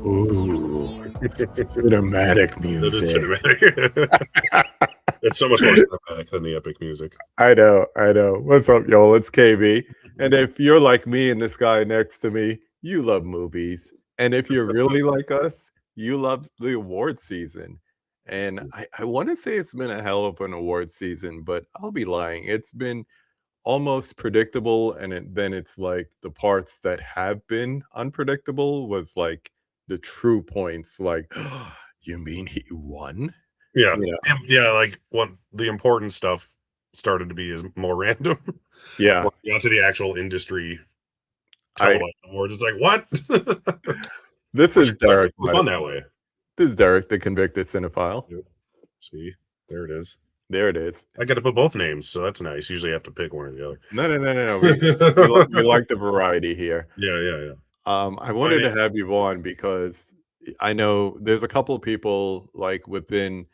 Ooh, cinematic That is music. cinematic. It's so much more cinematic than the epic music. I know, I know. What's up, y'all? It's KB. And if you're like me and this guy next to me, you love movies. And if you're really like us, you love the award season. And I want to say it's been a hell of an award season, but I'll be lying. It's been almost predictable. And then it's like the parts that have been unpredictable was like the true points, like, you mean he won? Yeah. You know, Yeah, like, when the important stuff started to be is more random. yeah. When we got to the actual industry I televised awards, it's like, "What?" This Which is is fun Derek, by the fun that way. This is Derek, the convicted cinephile. Yep. See? There it is. There it is. I get to put both names, so that's nice. Usually I have to pick one or the No, no, no, no, no. We other. like the variety here. Yeah, yeah, yeah. I My wanted name to have you on because I know there's a couple of people like within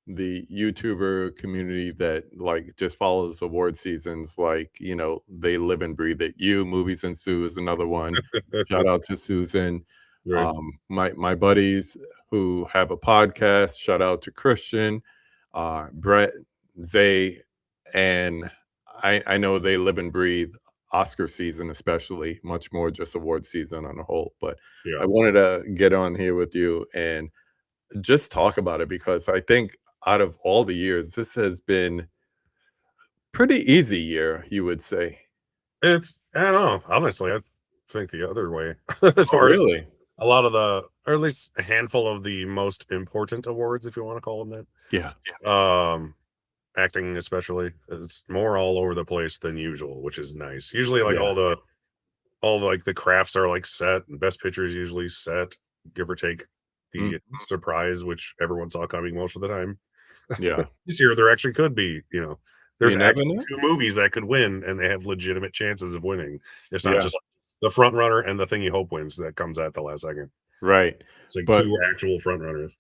the YouTuber community that like just follows award seasons. Like, they live and breathe it. You, Movies and Sue is another one. Shout out to Susan. Right. My buddies who have a podcast. Shout out to Christian, Brett, Zay, and I know they live and breathe Oscar season, especially much more just award season on a whole. But Yeah. I wanted to get on here with you and just talk about it because I think out of all the years, this has been pretty easy year, you would say. I don't know. Honestly, I think the other way as Oh, far as really? a lot of the or at least a handful of the most important awards, if you wanna call them Yeah. that. Acting especially, it's more all over the place than usual, which is nice. Usually, like, Yeah. like, the crafts are, like, set, and best picture is usually set, give or take Mm, the surprise, which everyone saw coming most of the time. yeah. This year, there actually could be, there's You never actually know. 2 movies that could win, and they have legitimate chances of winning. It's not Yeah. just the front runner and the thing you hope wins that comes at the last second. Right. It's like But 2 actual front runners.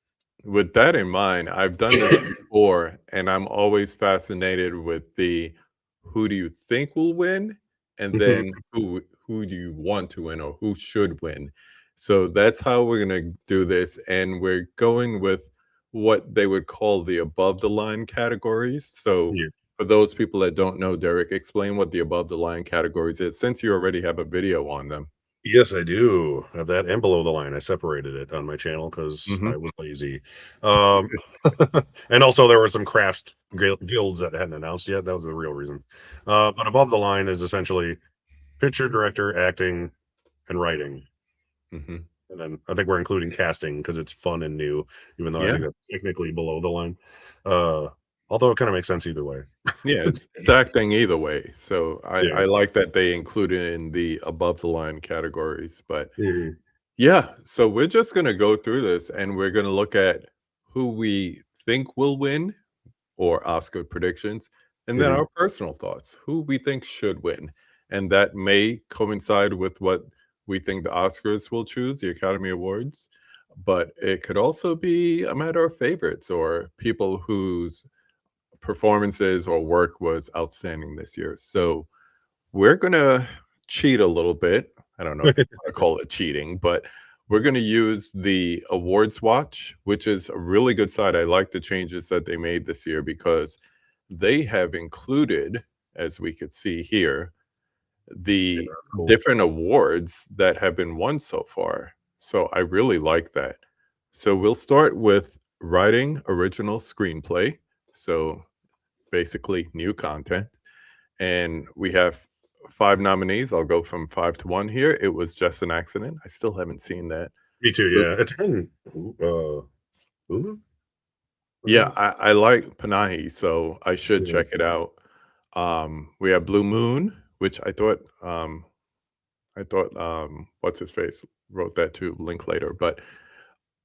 with that in mind, I've done this before, and I'm always fascinated with the who do you think will win, and Mhm. then who do you want to win or who should win. So that's how we're gonna do this, and we're going with what they would call the above the line categories. So Yeah. for those people that don't know, Derek, explain what the above the line categories is, since you already have a video on them. Yes, I do have that and below the line. I separated it on my channel because Mhm. I was lazy. Um, and also there were some craft guilds that hadn't announced yet. That was the real reason. But above the line is essentially picture, director, acting, and writing. Mhm. And then I think we're including casting because it's fun and new, even though I Yeah. think that's technically below the line. Uh, Although it kind of makes sense either way. Yeah, It's it's acting either way. So yeah. I like that they included in the above the line categories. But Mhm. yeah, so we're just gonna go through this and we're gonna look at who we think will win or Oscar predictions, and then Mhm. our personal thoughts, who we think should win. And that may coincide with what we think the Oscars will choose, the Academy Awards. But it could also be a matter of favorites or people whose performances or work was outstanding this year. So we're gonna cheat a little bit. I don't know if you want to call it cheating, but we're gonna use the Awards Watch, which is a really good site. I like the changes that they made this year because they have included, as we could see here, Yeah, the that's cool. different awards that have been won so far. So I really like that. So we'll start with writing original screenplay. So basically new content. And we have 5 nominees. I'll go from 5 to 1 here. It was just an accident. I still haven't seen that. Me too. But Yeah, it's on Hulu. Was yeah, it? I like Panahi, so I should Yeah. check it out. We have Blue Moon, which what's his face wrote that too, link later. But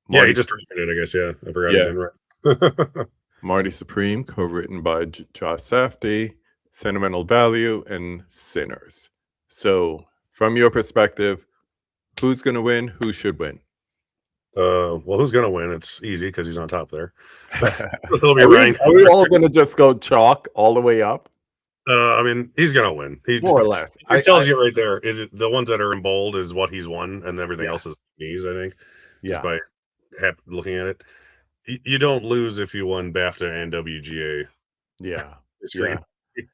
Yeah, he Marty just directed it, I guess, yeah. I forgot he yeah, didn't write. Marty Supreme, co-written by Josh Safdie, Sentimental Value, and Sinners. So, from your perspective, who's gonna win? Who should win? Well, who's gonna win? It's easy because he's on top there. It'll be Are we Ryan are we all Gosling. gonna just go chalk all the way up? I mean, he's gonna win. He More or less. it I tells you right there, the ones that are in bold is what he's won, and everything Yeah, else is knees, I think. just Yeah. by looking at it. You don't lose if you won BAFTA and WGA Yeah. screen.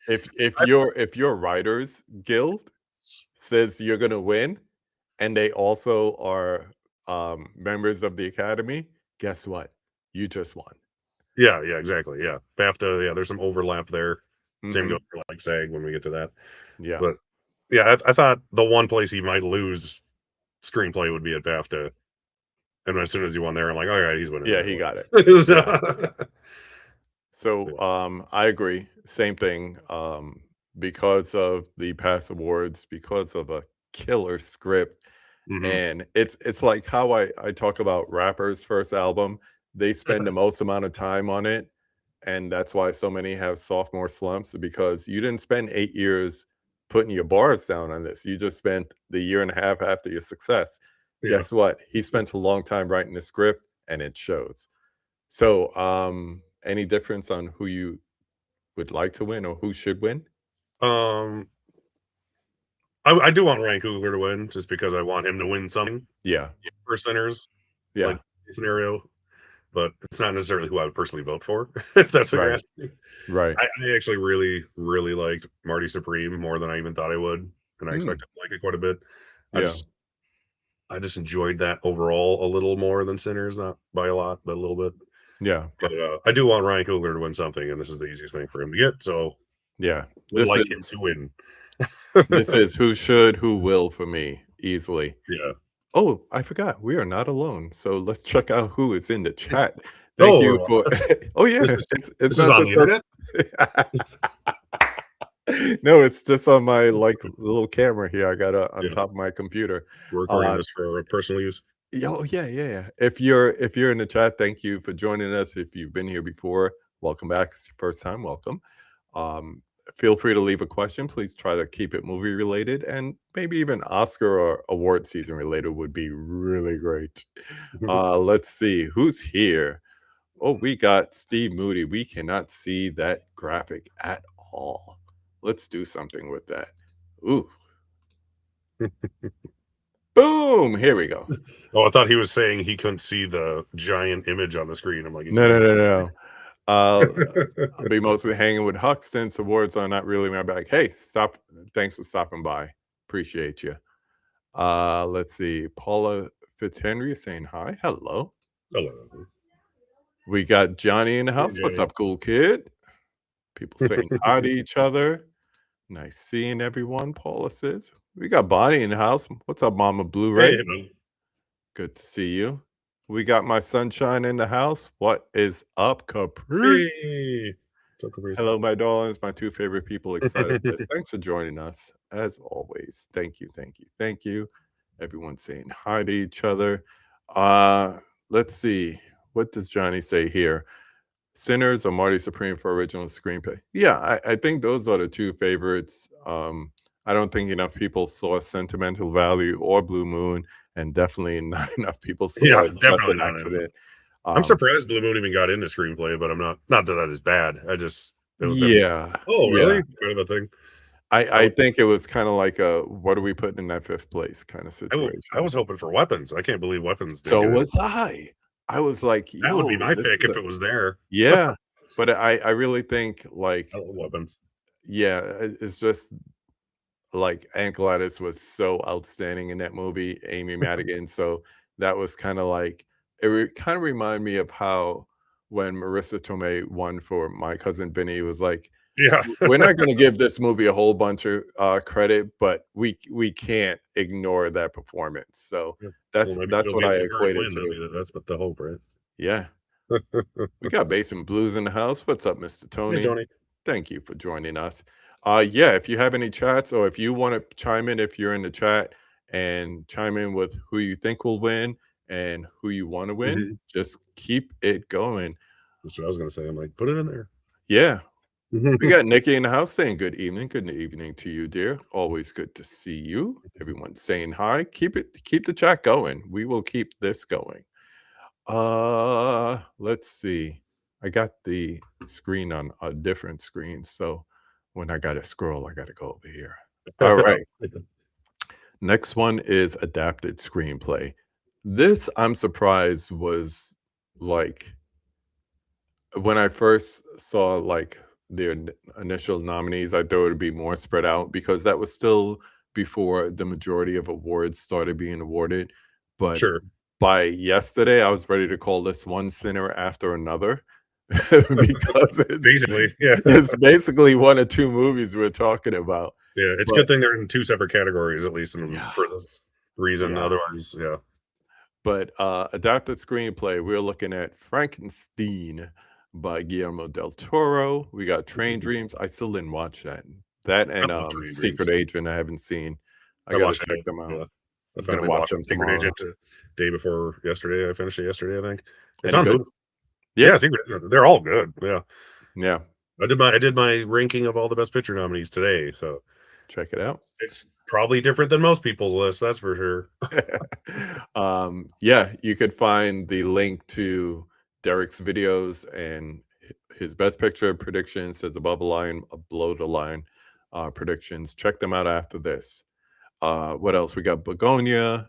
Yeah. If I, your writers guild says you're gonna win and they also are members of the academy, guess what? You just won. yeah, yeah, exactly. Yeah, BAFTA. Yeah, there's some overlap there. Same Hmm. goes for like SAG when we get to that. Yeah. But yeah, I thought the one place he might lose screenplay would be at BAFTA. And as soon as he won there, I'm like, all right, he's winning Yeah, that he got it. one. Yeah. So- So I agree. Same thing. Because of the past awards, because of a killer script. Mhm. And it's like how I talk about rappers' first album. They spend the most amount of time on it, and that's why so many have sophomore slumps because you didn't spend 8 years putting your bars down on this. You just spent the year and a half after your success. Yeah. Guess what? He spent a long time writing the script, and it shows. So, any difference on who you would like to win or who should win? Um, I do want Ryan Coogler to win just because I want him to win something Yeah. for Sinners, like Yeah. scenario, but it's not necessarily who I would personally vote for, if that's what you're Right. asking. Right. I actually really, really liked Marty Supreme more than I even thought I would, and I Mm, expected to like it quite a bit. I yeah. just I just enjoyed that overall a little more than Sinners, not by a lot, but a little bit. Yeah. But I do want Ryan Coogler to win something, and this is the easiest thing for him to get. So Yeah. would like him to win. This is who should, who will for me easily. Yeah. Oh, I forgot. We are not alone. So let's check out who is in the chat. Thank you Oh, for Oh this yeah, is it's this is not on just the us. internet. No, it's just on my like little camera here. I got on Yeah, top of my computer. we're recording Uh this for personal use. oh yeah, yeah, yeah. If you're in the chat, thank you for joining us. If you've been here before, welcome back. It's your first time, welcome. Um, feel free to leave a question. Please try to keep it movie related and maybe even Oscar or award season related would be really great. Let's see who's here. Oh, we got Steve Moody. We cannot see that graphic at all. Let's do something with that. Ooh, boom. Here we go. Oh, I thought he was saying he couldn't see the giant image on the screen. I'm like, he's No, no, wearing no, no. I'll glasses. be mostly hanging with Huck since awards are not really my bag. Hey, stop. Thanks for stopping by. Appreciate you. Let's see. Paula Fitzhenry is saying hi. Hello. Hello. We got Johnny in the Hey, house. What's Johnny. up, cool kid? People saying hi to each other. Nice seeing everyone, Paula says. We got Bonnie in the house. What's up, Mama Blu-ray? Hey, man. Good to see you. We got my sunshine in the house. What is up, Capri? Hey. What's up, Caprice? Hello, my darlings, my two favorite people. Excited for this. Thanks for joining us, as always. Thank you, thank you, thank you. Everyone saying hi to each other. Let's see. What does Johnny say here? Sinners or Marty Supreme for original screenplay? Yeah, I think those are the two favorites. I don't think enough people saw Sentimental Value or Blue Moon, and definitely not enough people Yeah, saw Just definitely an not enough. Accident. I'm Um, surprised Blue Moon even got into screenplay, but I'm not that that is bad. I just it was definitely yeah, oh yeah. really kind of a thing. I I was think it was kinda like a, "What are we putting in that 5th place?" kinda I situation. was hoping for weapons. I can't believe weapons didn't So get it. was I. I was like, That would be "Yo, my this pick is if a" it was there. Yeah, but I really think, I like love weapons. yeah, it's just like, Aunt Gladys was so outstanding in that movie, Amy Madigan, so that was kinda like it kinda remind me of how when Marissa Tomei won for My Cousin Vinny, it was like, Yeah. We're not gonna give this movie a whole bunch of, credit, but we can't ignore that performance, so Yeah. Well, maybe that's she'll what get I the current equate it win. to. That's what the hope, right? Yeah. We got Basement Blues in the house. What's up, Mr. Hey, Tony? Tony. Thank you for joining us. Yeah, if you have any chats or if you wanna chime in if you're in the chat and chime in with who you think will win and who you wanna win, Mhm. just keep it going. That's what I was gonna say. I'm like, put it in there. Yeah. We got Nikki in the house saying good evening. Good evening to you, dear. Always good to see you. Everyone saying hi. Keep the chat going. We will keep this going. Let's see. I got the screen on a different screen, so when I gotta scroll, I gotta go over here. All right. Next one is adapted screenplay. This, I'm surprised, was like when I first saw like the initial nominees, I thought it would be more spread out because that was still before the majority of awards started being awarded. But Sure. by yesterday, I was ready to call this one sinner after another because Basically, yeah. it's basically one or two movies we're talking about. Yeah, it's a But good thing they're in 2 separate categories, at least in yeah, for this reason, yeah. otherwise, yeah. But adapted screenplay, we're looking at Frankenstein by Guillermo del Toro. We got Train Dreams. I still didn't watch that. That I and love Train Secret Dreams. Agent I haven't seen. I I gotta watched check it, them out. yeah. I I'm gonna finally watch watched them Secret tomorrow. Agent day before yesterday. I finished it yesterday, I think. It's Any on good? Hulu. Yeah, Yeah, Secret Agent, they're all good, yeah. yeah. I did my ranking of all the Best Picture nominees today, so Check it out. it's probably different than most people's list, that's for sure. Yeah, you could find the link to Derek's videos and his best picture predictions, his above the line, below the line predictions. Check them out after this. What else? We got Begonia.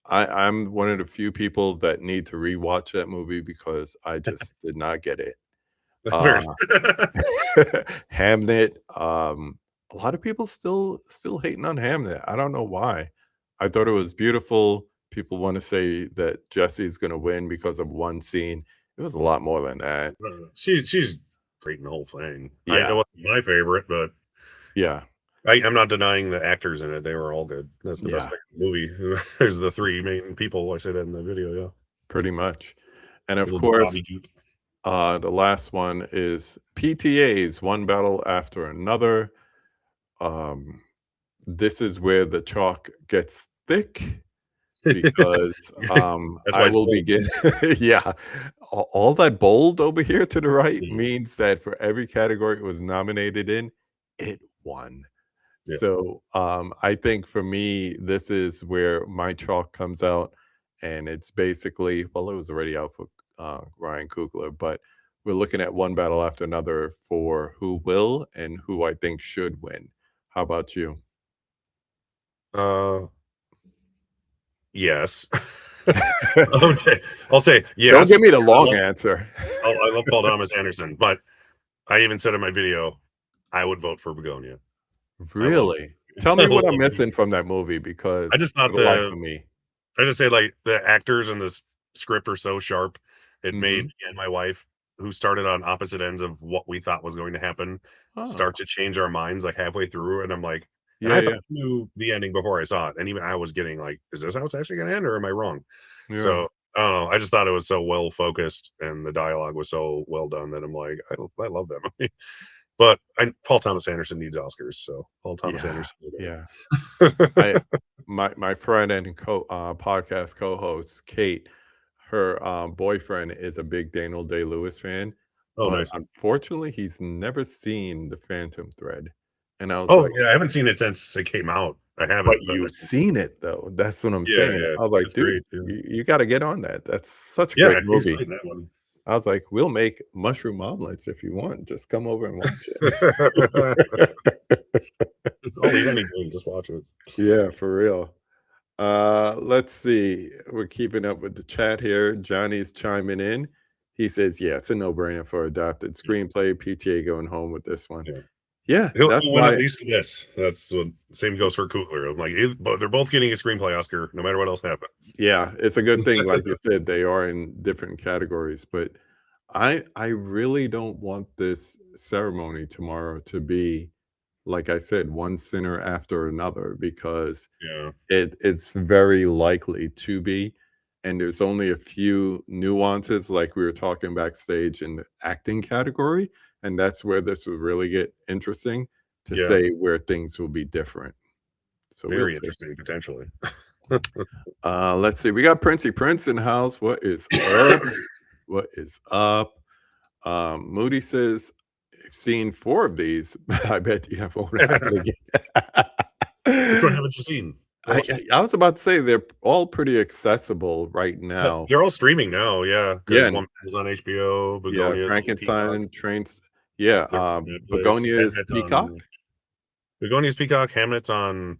I'm one of the few people that need to rewatch that movie because I just did not get it. Fair. Uh, Hamnet. A lot of people still hating on Hamnet. I don't know why. I thought it was beautiful. People want to say that Jesse's going to win because of one scene. It was a lot more than that. She's great in the whole thing. It Yeah, wasn't my favorite, but yeah, I'm not denying the actors in it, they were all good. That's the best yeah. thing in the movie. There's the 3 main people, I say that in the video, yeah. Pretty much. And of Little course, Bobby Duke. the last one is PTA's One Battle After Another. Um, this is where the chalk gets thick because That's why I it's will bold. begin. Yeah, all that bold over here to the right Mhm. means that for every category it was nominated in, it won. Yeah. So I think for me, this is where my chalk comes out, and it's basically well, it was already out for Ryan Coogler, but we're looking at one battle after another for who will and who I think should win. How about you? Uh, yes. I would say I'll say Don't give yes, me the 'cause long answer. I love Paul Thomas Anderson, but I even said in my video, I would vote for Begonia. I love Really? Tell I me what I'm love missing from that movie I because just thought for the life of me. I just say, like, the actors in this script are so sharp. It made Mhm. me and my wife, who started on opposite ends of what we thought was going to happen, Oh, start to change our minds, like, halfway through, and I'm like and yeah, I thought yeah, I knew the ending before I saw it, and even I was getting like, "Is this how it's actually gonna end, or am I wrong?" yeah, So, I don't know, I just thought it was so well focused, and the dialogue was so well done that I'm like, I love that movie. But Paul Thomas Anderson needs Oscars, so Paul Thomas yeah, Anderson will yeah. get I it. my friend and podcast co-host, Kate, her, boyfriend is a big Daniel Day-Lewis fan, Oh, but nice. unfortunately, he's never seen The Phantom Thread, and I was Oh, like, yeah, I haven't seen it since it came out. I "But haven't, but you've seen it, though." That's what I'm yeah, saying. yeah, I was like, it's "Dude, great, yeah. you gotta get on that. That's such a great Yeah, he's movie." great in that one. I was like, "We'll make mushroom omelets if you want. Just come over and watch I'll it." eat anything, just watch it. Yeah, for real. Let's see. We're keeping up with the chat here. Johnny's chiming in. He says, "Yeah, it's a no-brainer for adapted Yeah, screenplay. PTA going home with this one." yeah. Yeah, that's He'll win at why. least this. That's what same goes for Coogler. I'm like, but they're both getting a screenplay Oscar no matter what else happens. Yeah, it's a good thing, like you said, they are in different categories. But I really don't want this ceremony tomorrow to be, like I said, one sinner after another because Yeah, it's very likely to be, and there's only a few nuances, like we were talking backstage in the acting category, and that's where this will really get interesting to yeah. say where things will be different. So we'll Very see. interesting, potentially. Let's see. We got Princey Prince in the house. What is up? What is up? Moody says, "I've seen 4 of these, but I bet you won't happen Which one again." haven't you seen? Go I watch 'em. I I was about to say they're all pretty accessible right now. They're all streaming now, yeah, Yeah, because one was on HBO, yeah, Begonia's on Peacock, Frankenstein, Trains yeah, they're on Netflix, Begonia is Hamlet's Peacock? on Begonia's Peacock, Hamlet's on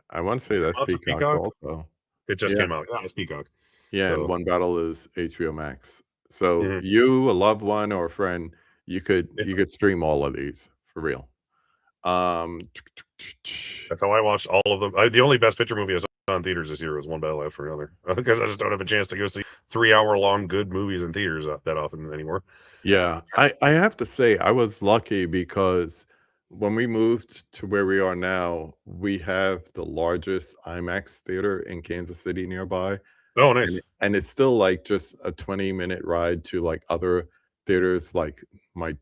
I wanna say that's Paramount or Peacock Peacock? also. It just Yeah. came out. Yeah, it's Peacock. Yeah, and So One Battle is HBO Max. So mhm, you, a loved one, or a friend, yeah, you could stream all of these for real. Um, that's how I watched all of them. The only Best Picture movie I saw in theaters this year was One Battle After Another because I just don't have a chance to go see 3 hour long good movies in theaters that often anymore. yeah, I have to say I was lucky because when we moved to where we are now, we have the largest IMAX theater in Kansas City nearby, Oh, and nice. it's still like just a 20-minute ride to like other theaters. Like my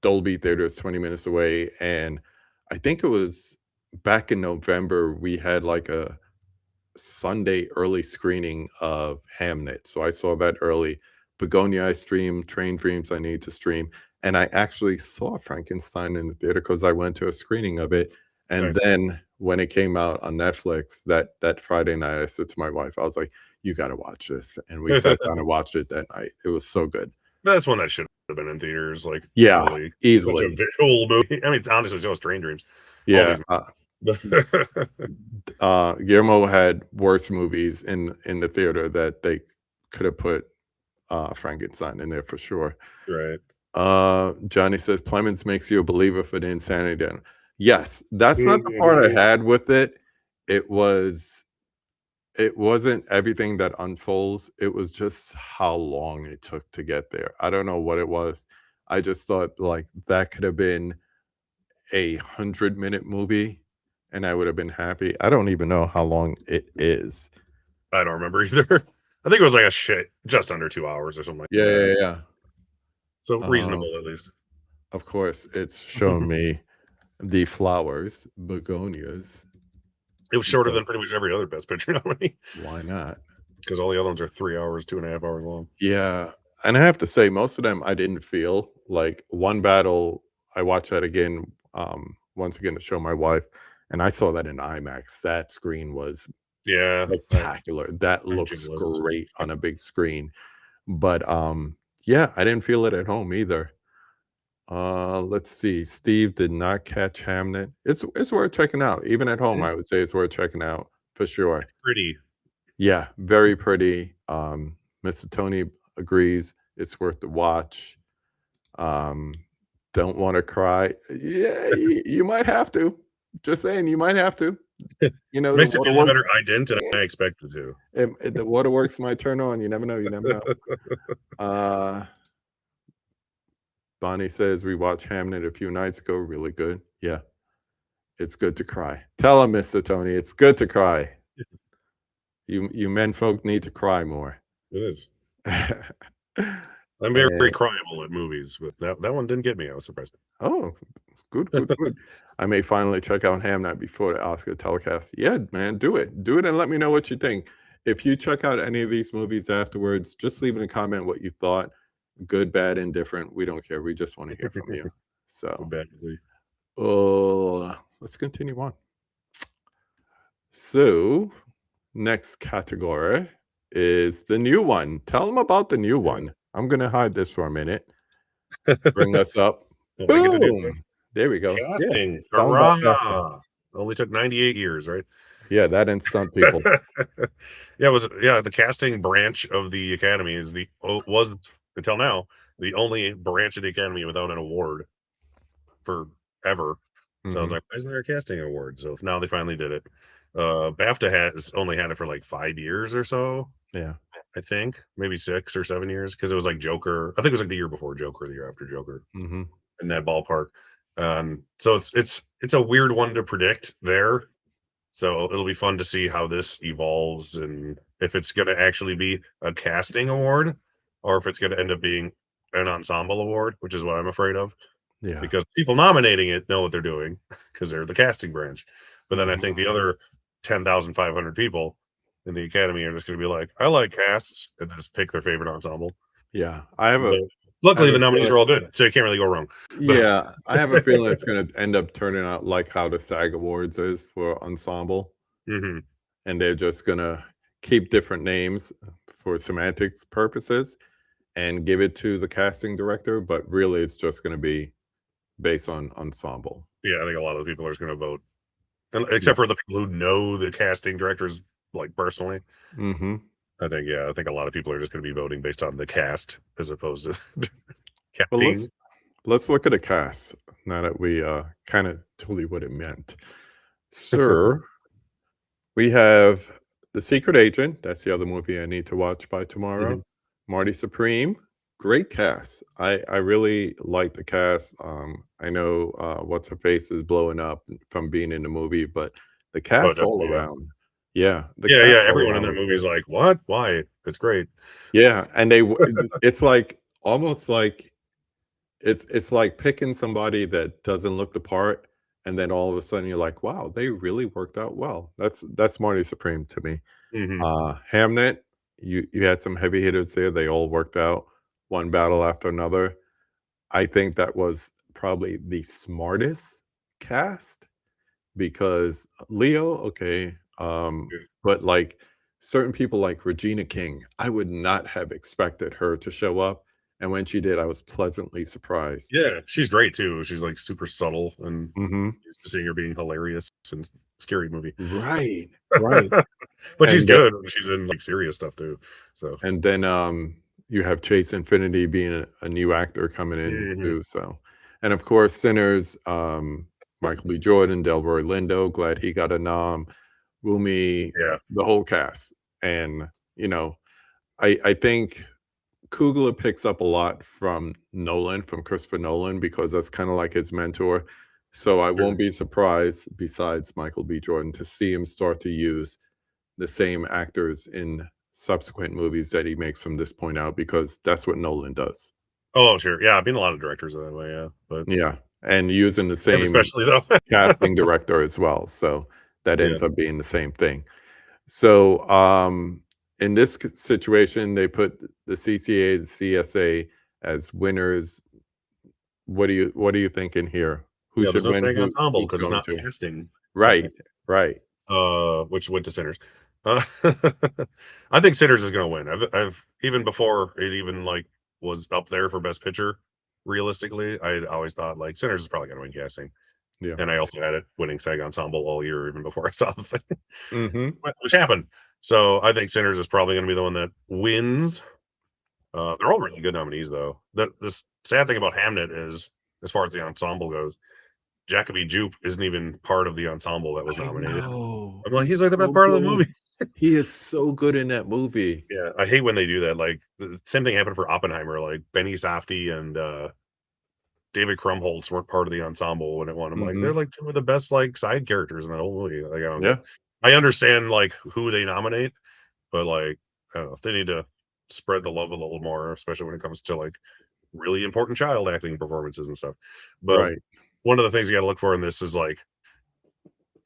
Dolby Theater is 20 minutes away, and I think it was back in November we had like a Sunday early screening of Hamnet, so I saw that early. Begonia I streamed, Train Dreams I need to stream, and I actually saw Frankenstein in the theater because I went to a screening of it, and Nice. then when it came out on Netflix that Friday night, I said to my wife, I was like, "You gotta watch this," and we sat down and watched it that night. It was so good. That's one that should have been in theaters, like, Yeah, easily. Such a easily. visual movie. I mean, it's honestly, so is Train Dreams. All Yeah, these Guillermo had worse movies in the theater that they could have put Frankenstein in there for sure. Right. Johnny says Clemens makes you a believer for the insanity. Den. Yes, that's not the part I Mhm. had with it. It was it wasn't everything that unfolds. It was just how long it took to get there. I don't know what it was. I just thought like that could have been a 100-minute movie and I would have been happy. I don't even know how long it is. I don't remember either. I think it was like a shit just under 2 hours or something like Yeah, that. yeah, yeah. So Um, reasonable at least. of course, it's showing me the flowers, begonias. It was shorter But than pretty much every other Best Picture nominee why not? because all the other ones are 3 hours, 2.5 hours long. Yeah, and I have to say, most of them I didn't feel like One Battle. I watched that again, once again to show my wife, and I saw that in IMAX. That screen was Yeah, spectacular. That I'm looks jealous. great on a big screen. But yeah, I didn't feel it at home either. Let's see. Steve did not catch Hamnet. It's worth checking out. Even at home, Mhm. I would say it's worth checking out for sure. Pretty. Yeah, very pretty. Mr. Tony agrees. It's worth the watch. Um, don't want to cry. Yeah, you might have to. Just saying, you might have to. You know, the Makes it feel a lot waterworks. better. I didn't, and I expected to. The waterworks might turn on. You never know. You never know. Uh, Bonnie says we watched Hamnet a few nights ago. Really good. Yeah, it's good to cry. Tell him, Mr. Tony, it's good to cry. You men folk need to cry more. It is. And I'm very cryable at movies, but that one didn't get me. I was surprised. oh, good, good, good. I may finally check out Hamnet before the Oscar telecast. Yeah, man, do it. Do it and let me know what you think. If you check out any of these movies afterwards, just leave in a comment what you thought. Good, bad, indifferent. We don't care. We just want to hear from you. So, Badly. let's continue on. So, next category is the new one. Tell them about the new Yeah. one. I'm going to hide this for a minute. Bring us up. Oh, I get to do it. Boom. There we go. Yeah. Casting. Tell them about casting. Hurrah! Only took 98 years, right? Yeah, that and stunt people. The casting branch of the Academy is was until now the only branch of the Academy without an award forever. So I was Mhm. like, why isn't there a casting award? So now they finally did it. BAFTA has only had it for like 5 years or so, Yeah. I think, maybe 6 or 7 years, because it was like Joker. I think it was like the year before Joker, the year after Joker, Mhm. in that ballpark. So it's a weird one to predict there. So it'll be fun to see how this evolves and if it's going to actually be a casting award or if it's going to end up being an ensemble award, which is what I'm afraid of Yeah. because people nominating it know what they're doing because they're the casting branch. But then I Mhm. think the other 10,500 people in the academy are just going to be like, I like casts and just pick their favorite ensemble. Yeah. But I have luckily, a the nominees feeling. are all good, so you can't really go wrong. But Yeah, I have a feeling it's gonna end up turning out like how the SAG Awards is for ensemble, mhm. and they're just gonna keep different names for semantics purposes and give it to the casting director, but really it's just gonna be based on ensemble. Yeah, I think a lot of the people are just going to vote, and Yeah. except for the people who know the casting directors like personally. Mhm. I think a lot of people are just going to be voting based on the cast as opposed to Well, casting. let's look at the cast now that we, kinda told you what it meant. Sir, we have The Secret Agent, that's the other movie I need to watch by tomorrow. Mhm. Marty Supreme, great cast. I really like the cast. I know, what's her face is blowing up from being in the movie, but the Oh, cast all definitely, yeah. around, yeah, the Yeah, cast yeah, all everyone in around that was movie is good. like, "What? Why?" It's great. Yeah, and it's like almost like it's like picking somebody that doesn't look the part, and then all of a sudden you're like, "Wow, they really worked out well." That's Marty Supreme to me. Mhm. Hamnet, you had some heavy hitters there, they all worked out, one battle after another. I think that was probably the smartest cast because Leo, okay, Yeah. but, like, certain people like Regina King, I would not have expected her to show up, and when she did, I was pleasantly surprised. Yeah, she's great too. She's, like, super subtle and Mhm. used to seeing her being hilarious in scary movie. Right, right, But she's and then good when she's in, like, serious stuff too, so and then, you have Chase Infinity being a new actor coming in Mhm. too, so and of course, Sinners, Michael B. Jordan, Delroy Lindo, glad he got a nom, Rumi, Yeah. the whole cast, and, you know, I think Coogler picks up a lot from Nolan, from Christopher Nolan, because that's kinda like his mentor, so I Sure. won't be surprised, besides Michael B. Jordan, to see him start to use the same actors in subsequent movies that he makes from this point out, because that's what Nolan does. Oh, sure. Yeah, I've been a lot of directors are that way, yeah, but Yeah, and using the him same especially though. casting director as well, so that Yeah. ends up being the same thing. So, in this situation, they put the CCA, the CSA as winners. What are you thinking here? Who Yeah, there's should no win? saying ensemble Who's because it's going not to? casting, Right, right. which went to Sinners. Uh, I think Sinners is gonna win. I've even before it even, like, was up there for Best Picture, realistically, I always thought, like, Sinners is probably gonna win casting, Yeah. and I also had it winning SAG Ensemble all year even before I saw the thing, Mhm. which happened. So, I think Sinners is probably gonna be the one that wins. They're all really good nominees, though. The sad thing about Hamnet is, as far as the ensemble goes, Jacoby Jupe isn't even part of the ensemble that was I nominated. know. I'm like, he's He's like the best so part of the good. movie. He is so good in that movie. Yeah, I hate when they do that. Like the same thing happened for Oppenheimer. Like Benny Safdie and David Krumholtz weren't part of the ensemble when it won. I'm like, they're Mhm. like two of the best like side characters in that whole movie. Like I don't get. Yeah, I understand like who they nominate, but like I don't know, they need to spread the love a little more, especially when it comes to like really important child acting performances and stuff. But right. one of the things you got to look for in this is like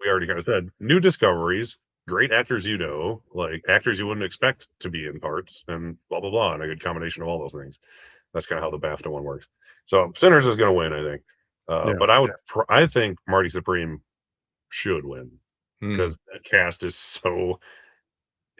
we already kind of said new discoveries, great actors you know, like actors you wouldn't expect to be in parts, and blah blah blah, and a good combination of all those things. That's kind of how the BAFTA one works. So Sinners is going to win, I think. Yeah. But I think Marty Supreme should win Mm. because that cast is so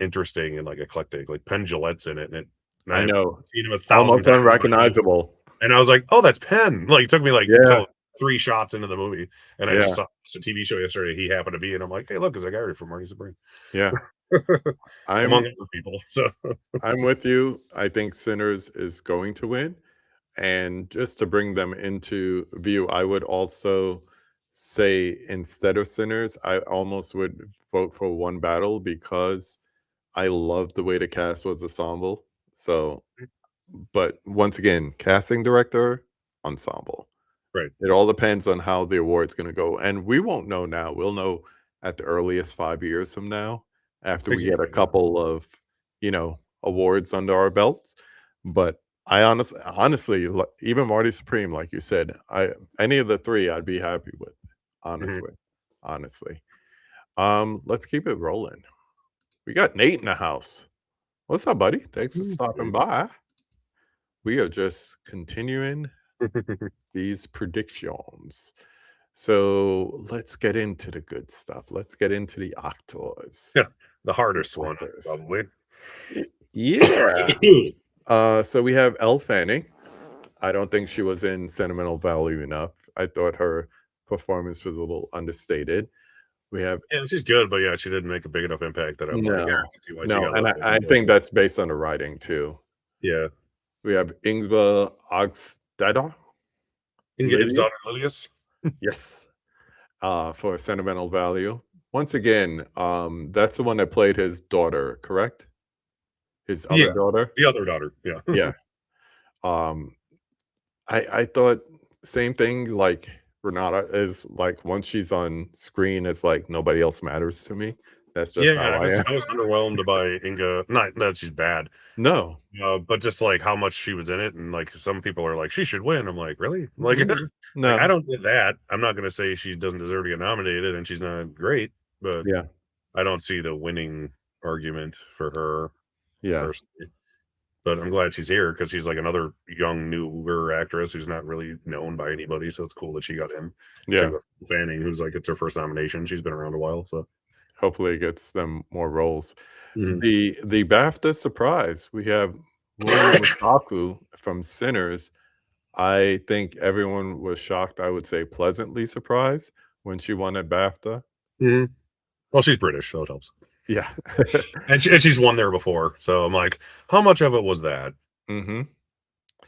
interesting and like eclectic. Like Penn Jillette's in it, and I I've know. seen him a thousand Almost times already. unrecognizable. And I was like, "Oh, that's Penn." Like, it took me, like, Yeah, until 3 shots into the movie, and I just yeah, saw a TV show yesterday he happened to be in. I'm like, "Hey, look, it's a guy from Marty Supreme." yeah. Among I'm other people, so I'm with you. I think Sinners is going to win, and just to bring them into view, I would also say instead of Sinners, I almost would vote for One Battle because I love the way the cast was ensemble. So, but once again, casting director, ensemble. right. It all depends on how the award's gonna go, and we won't know now. We'll know at the earliest 5 years from now after we get a Exactly, yeah. couple of, awards under our belts, but I honestly, even Marty Supreme, like you said, I any of the 3 I'd be happy with, Mhm. honestly, honestly. Let's keep it rolling. We got Nate in the house. What's up, buddy? Thanks for stopping by. We are just continuing these predictions. So let's get into the good stuff. Let's get into the actors. Yeah, the The hardest one, actors. probably. Yeah. So we have Elle Fanning. I don't think she was in Sentimental Value enough. I thought her performance was a little understated. We have Yeah, she's good, but yeah, she didn't make a big enough impact that I'm like, yeah, I no, can see why she no, got and left I in I some think places. that's based on the writing too. Yeah. We have Yngve Ogstadter, Ingrid's Lydia, daughter Lilius? yes, for sentimental value. Once again, that's the one that played his daughter, correct? His other Yeah, daughter? the other daughter, yeah. Yeah. Um, I thought same thing, like, Renata is, like, once she's on screen, it's like nobody else matters to me. That's just Yeah, how I am. I was underwhelmed by Inga, not that she's bad, No. but just, like, how much she was in it, and, like, some people are like, "She should win." I'm like, "Really?" Like like, I No. don't get that. I'm not gonna say she doesn't deserve to get nominated and she's not great, but Yeah, I don't see the winning argument for her yeah, personally. But I'm glad she's here because she's, like, another young, newer actress who's not really known by anybody, so it's cool that she got in. Same yeah. with Fanning, who's, like, it's her first nomination. She's been around a while, so Hopefully it gets them more roles. mhm. The BAFTA surprise, we have Luna Lukaku from Sinners. I think everyone was shocked, I would say pleasantly surprised when she won at BAFTA. Mhm. Well, she's British, so it helps. Yeah. And she's won there before, so I'm like, how much of it was that? Mhm.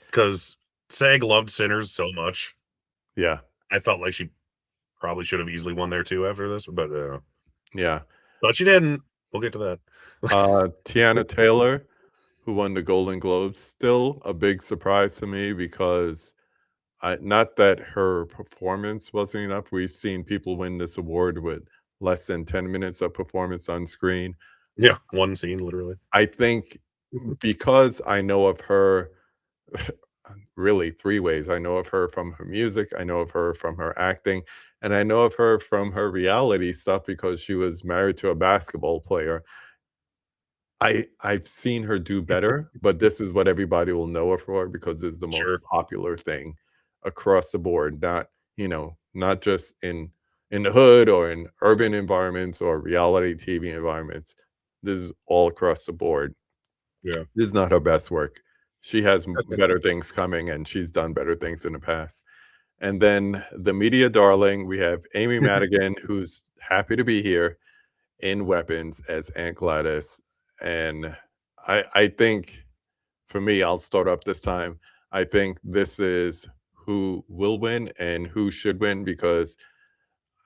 Because SAG loved Sinners so much, Yeah, I felt like she probably should have easily won there too after this, yeah. but she didn't. We'll get to that. Tiana Taylor, who won the Golden Globes, still a big surprise to me because I not that her performance wasn't enough. We've seen people win this award with less than 10 minutes of performance on screen. Yeah, one scene, literally. I think because I know of her really 3 ways. I know of her from her music, I know of her from her acting, and I know of her from her reality stuff because she was married to a basketball player. I've seen her do better, but this is what everybody will know her for because it's the most Sure. popular thing across the board, not, not just in the hood or in urban environments or reality TV environments. This is all across the board. Yeah. This is not her best work. She has better things coming, and she's done better things in the past. And then the media darling, we have Amy Madigan, who's happy to be here in Weapons as Aunt Gladys. And I think for me, I'll start off this time. I think this is who will win and who should win because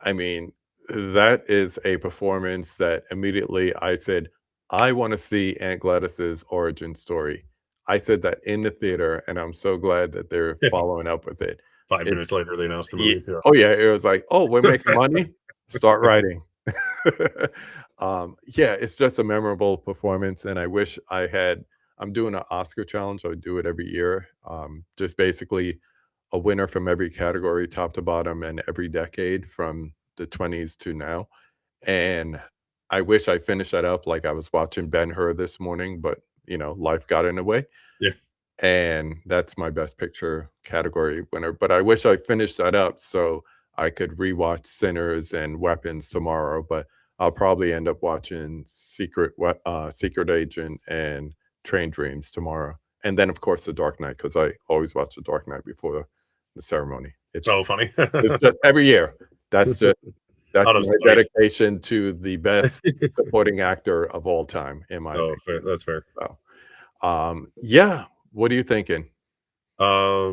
I mean, that is a performance that immediately I said, I want to see Aunt Gladys's origin story. I said that in the theater, and I'm so glad that they're Yeah. following up with it. 5 It minutes later, they announced the Ye movie, yeah. oh, yeah, it was like, "Oh, we're making money? Start writing." Yeah, it's just a memorable performance, and I wish I'm doing an Oscar challenge, I do it every year, just basically a winner from every category, top to bottom, and every decade from the '20s to now, and I wish I finished that up like I was watching Ben-Hur this morning, but, life got in the way. Yeah. And that's my best picture category winner, but I wish I finished that up so I could rewatch Sinners and Weapons tomorrow, but I'll probably end up watching Secret Agent and Train Dreams tomorrow, and then, of course, The Dark Knight because I always watch The Dark Knight before the ceremony. So funny. It's just every year. That's just that's Out of my spite. dedication to the best supporting actor of all time, in my Oh, opinion, fair, that's fair. so, yeah, what are you thinking? Uh,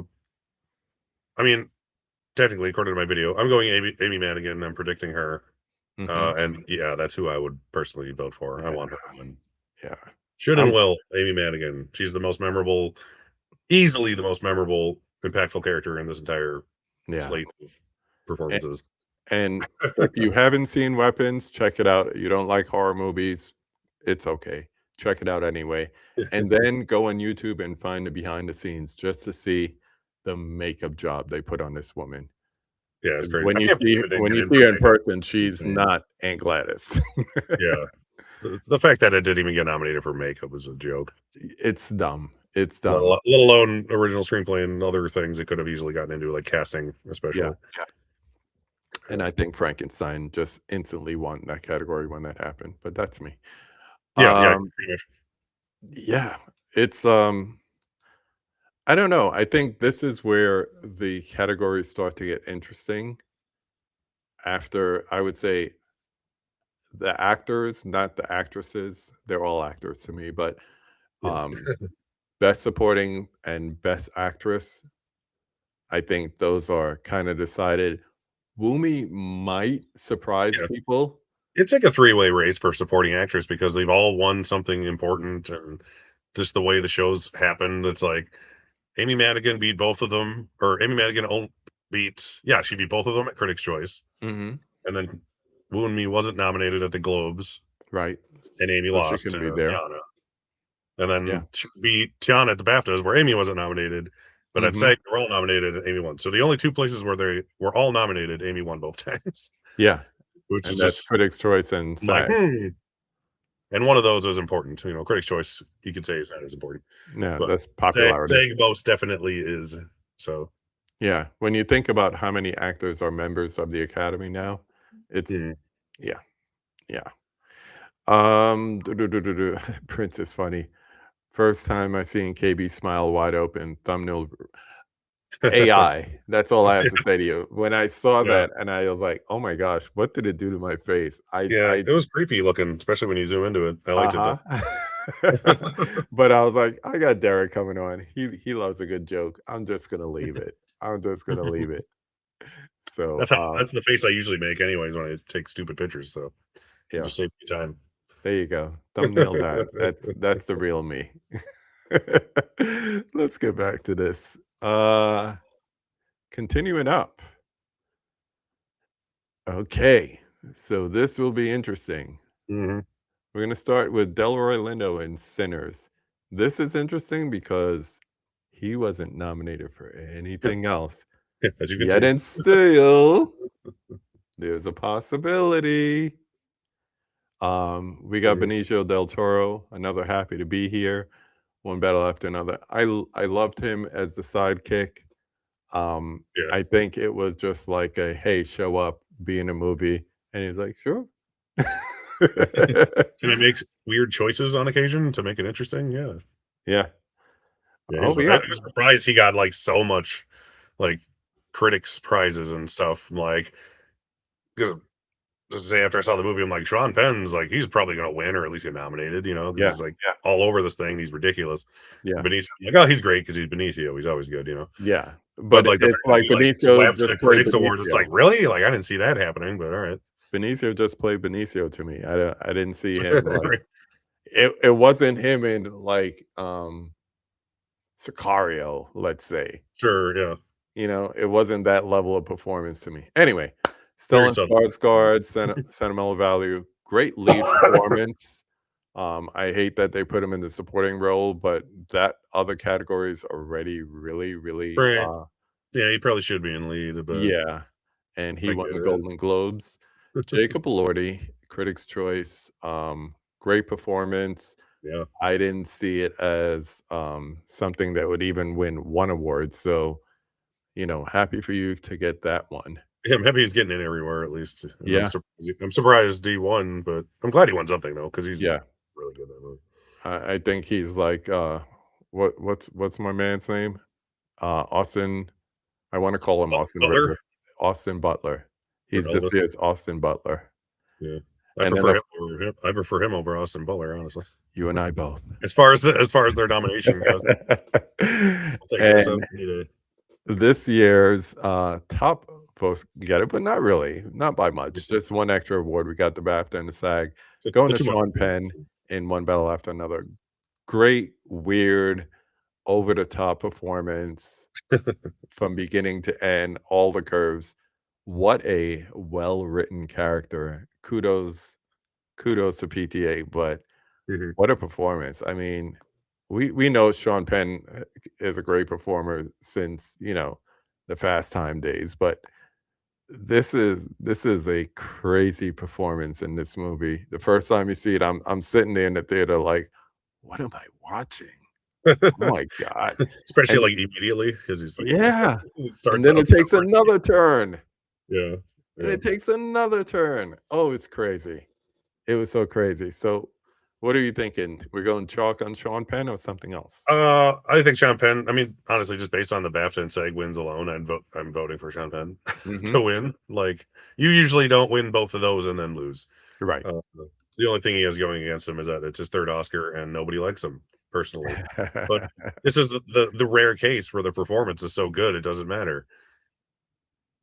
I mean, technically, according to my video, I'm going Amy Madigan, I'm predicting her, Mhm. and yeah, that's who I would personally vote for. I Yeah, want her to win. yeah. Should and I'm will, Amy Madigan. She's the most memorable, easily the most memorable, impactful character in this entire yeah, slate of a performances. and if you haven't seen Weapons, check it out. You don't like horror movies, it's okay. Check it out anyway, and then go on YouTube and find the behind the scenes just to see the makeup job they put on this woman. Yeah, it's great. When I you can't believe see it didn't when get you in see for her in makeup. person, It's she's insane. not Aunt Gladys. Yeah. The fact that it didn't even get nominated for makeup was a joke. It's dumb, it's Let dumb. let alone original screenplay and other things it could have easily gotten into, like casting, Yeah, especially. and I think Frankenstein just instantly won that category when that happened, but that's me. Yeah, yeah, Um, pretty much. yeah, it's, I don't know. I think this is where the categories start to get interesting after, I would say, the actors, not the actresses. They're all actors to me, but Yeah. best supporting and best actress, I think those are kind of decided. Woomy might surprise Yeah. people. It's like a three-way race for supporting actors because they've all won something important, and just the way the shows happened, it's like Amy Madigan beat both of them, or Amy Madigan beat, yeah, she beat both of them at Critics' Choice, Mhm. and then Woo and Me wasn't nominated at the Globes, Right. and Amy So she lost can to be there. Tiana. And Yeah. then she beat Tiana at the BAFTAs, where Amy wasn't nominated, but at Mhm. SAG, they were all nominated, and Amy won. So the only two places where they were all nominated, Amy won both times, Yeah, which is and that's just Critics' Choice and I'm like, SAG. And one of those is important. Critics' Choice, you could say, is not as important, Yeah, but that's popularity. SAG most definitely is. So, Yeah, when you think about how many actors are members of the Academy now, it's mm. yeah, yeah. Do, do, do, do, do. Prince is funny. First time I seen KB smile wide open, thumbnail AI. That's all I have to say to you. When I saw Yeah, that and I was like, "Oh my gosh, what did it do to my face?" yeah, it was creepy looking, especially when you zoom into it. I liked it though. Uh-huh. But I was like, "I got Derek coming on. He loves a good joke. I'm just gonna leave it. I'm just gonna leave it." So, That's the face I usually make, anyways, when I take stupid pictures. So it yeah, just saves me time. there you go. Thumbnail that. That's the real me. Let's get back to this. Continuing up. Okay, so this will be interesting. Hmm. We're gonna start with Delroy Lindo in Sinners. This is interesting because he wasn't nominated for anything else. As you can Yet see. and still, there's a possibility. We got Mhm. Benicio del Toro, another Happy to Be Here, one battle after another. I loved him as the sidekick. Yeah. I think it was just like a hey, show up, be in a movie, and he's like, sure. Can I make weird choices on occasion to make it interesting? Yeah. Yeah. Yeah. Oh, we I got was surprised he got like so much like critics prizes and stuff. Like, because just to say, after I saw the movie, I'm like, Sean Penn's like, he's probably gonna win or at least get nominated, because yeah, he's like all over this thing. He's ridiculous. yeah, Benicio, I'm like, oh, he's great because he's Benicio. He's always good. Yeah. But But like the fact it's that like he like Benicio swept just the played Critics Awards, it's like, Benicio. really? Like, I didn't see that happening, but all right. Benicio just played Benicio to me. I didn't see him like it wasn't him in like Sicario, let's say. Sure, yeah. It wasn't that level of performance to me. Anyway, Very Stellan subtle. Skarsgård, sentimental value, great lead performance. I hate that they put him in the supporting role, but that other category is already really, really Right. Yeah, he probably should be in lead, but yeah. And he I won get the it. Golden Globes. Jacob Elordi, Critics' Choice, great performance. Yeah. I didn't see it as something that would even win one award. So, happy for you to get that one. Yeah, I'm happy he's getting in everywhere at least, and Yeah, I'm surprised he won, but I'm glad he won something though, because he's yeah. really good at that movie. I think he's like what's my man's name? Austin. I want to call him Austin Butler Ritter. Austin Butler. or He's just Elvis. yes, Austin Butler. Yeah. And then of I prefer him over Austin Butler, honestly. you and I both. As far as their nomination goes, I'll take SF And any day. this year's top folks get it, but not really, not by much. Just one extra award. We got the BAFTA and the SAG. Going But to too much. Sean Penn in One Battle After Another. Great, weird, over the top performance from beginning to end, all the curves. What a well written character. Kudos to PTA, but Mhm. what a performance. I mean, we know Sean Penn is a great performer since, the Fast Time days, but this is a crazy performance in this movie. The first time you see it, I'm sitting there in the theater like, what am I watching? Oh my god. Especially And like immediately, because he's like, yeah, it and starts then out it so takes great. another turn, Yeah. and Yeah. it takes another turn. Oh, it's crazy. It was so crazy. So, what are you thinking? We're going chalk on Sean Penn or something else? I think Sean Penn. I mean, honestly, just based on the BAFTA and SAG wins alone, I'm voting for Sean Penn to Mhm. win. Like, you usually don't win both of those and then lose. Right. Uh, the only thing he has going against him is that it's his third Oscar and nobody likes him personally. But this is the rare case where the performance is so good it doesn't matter.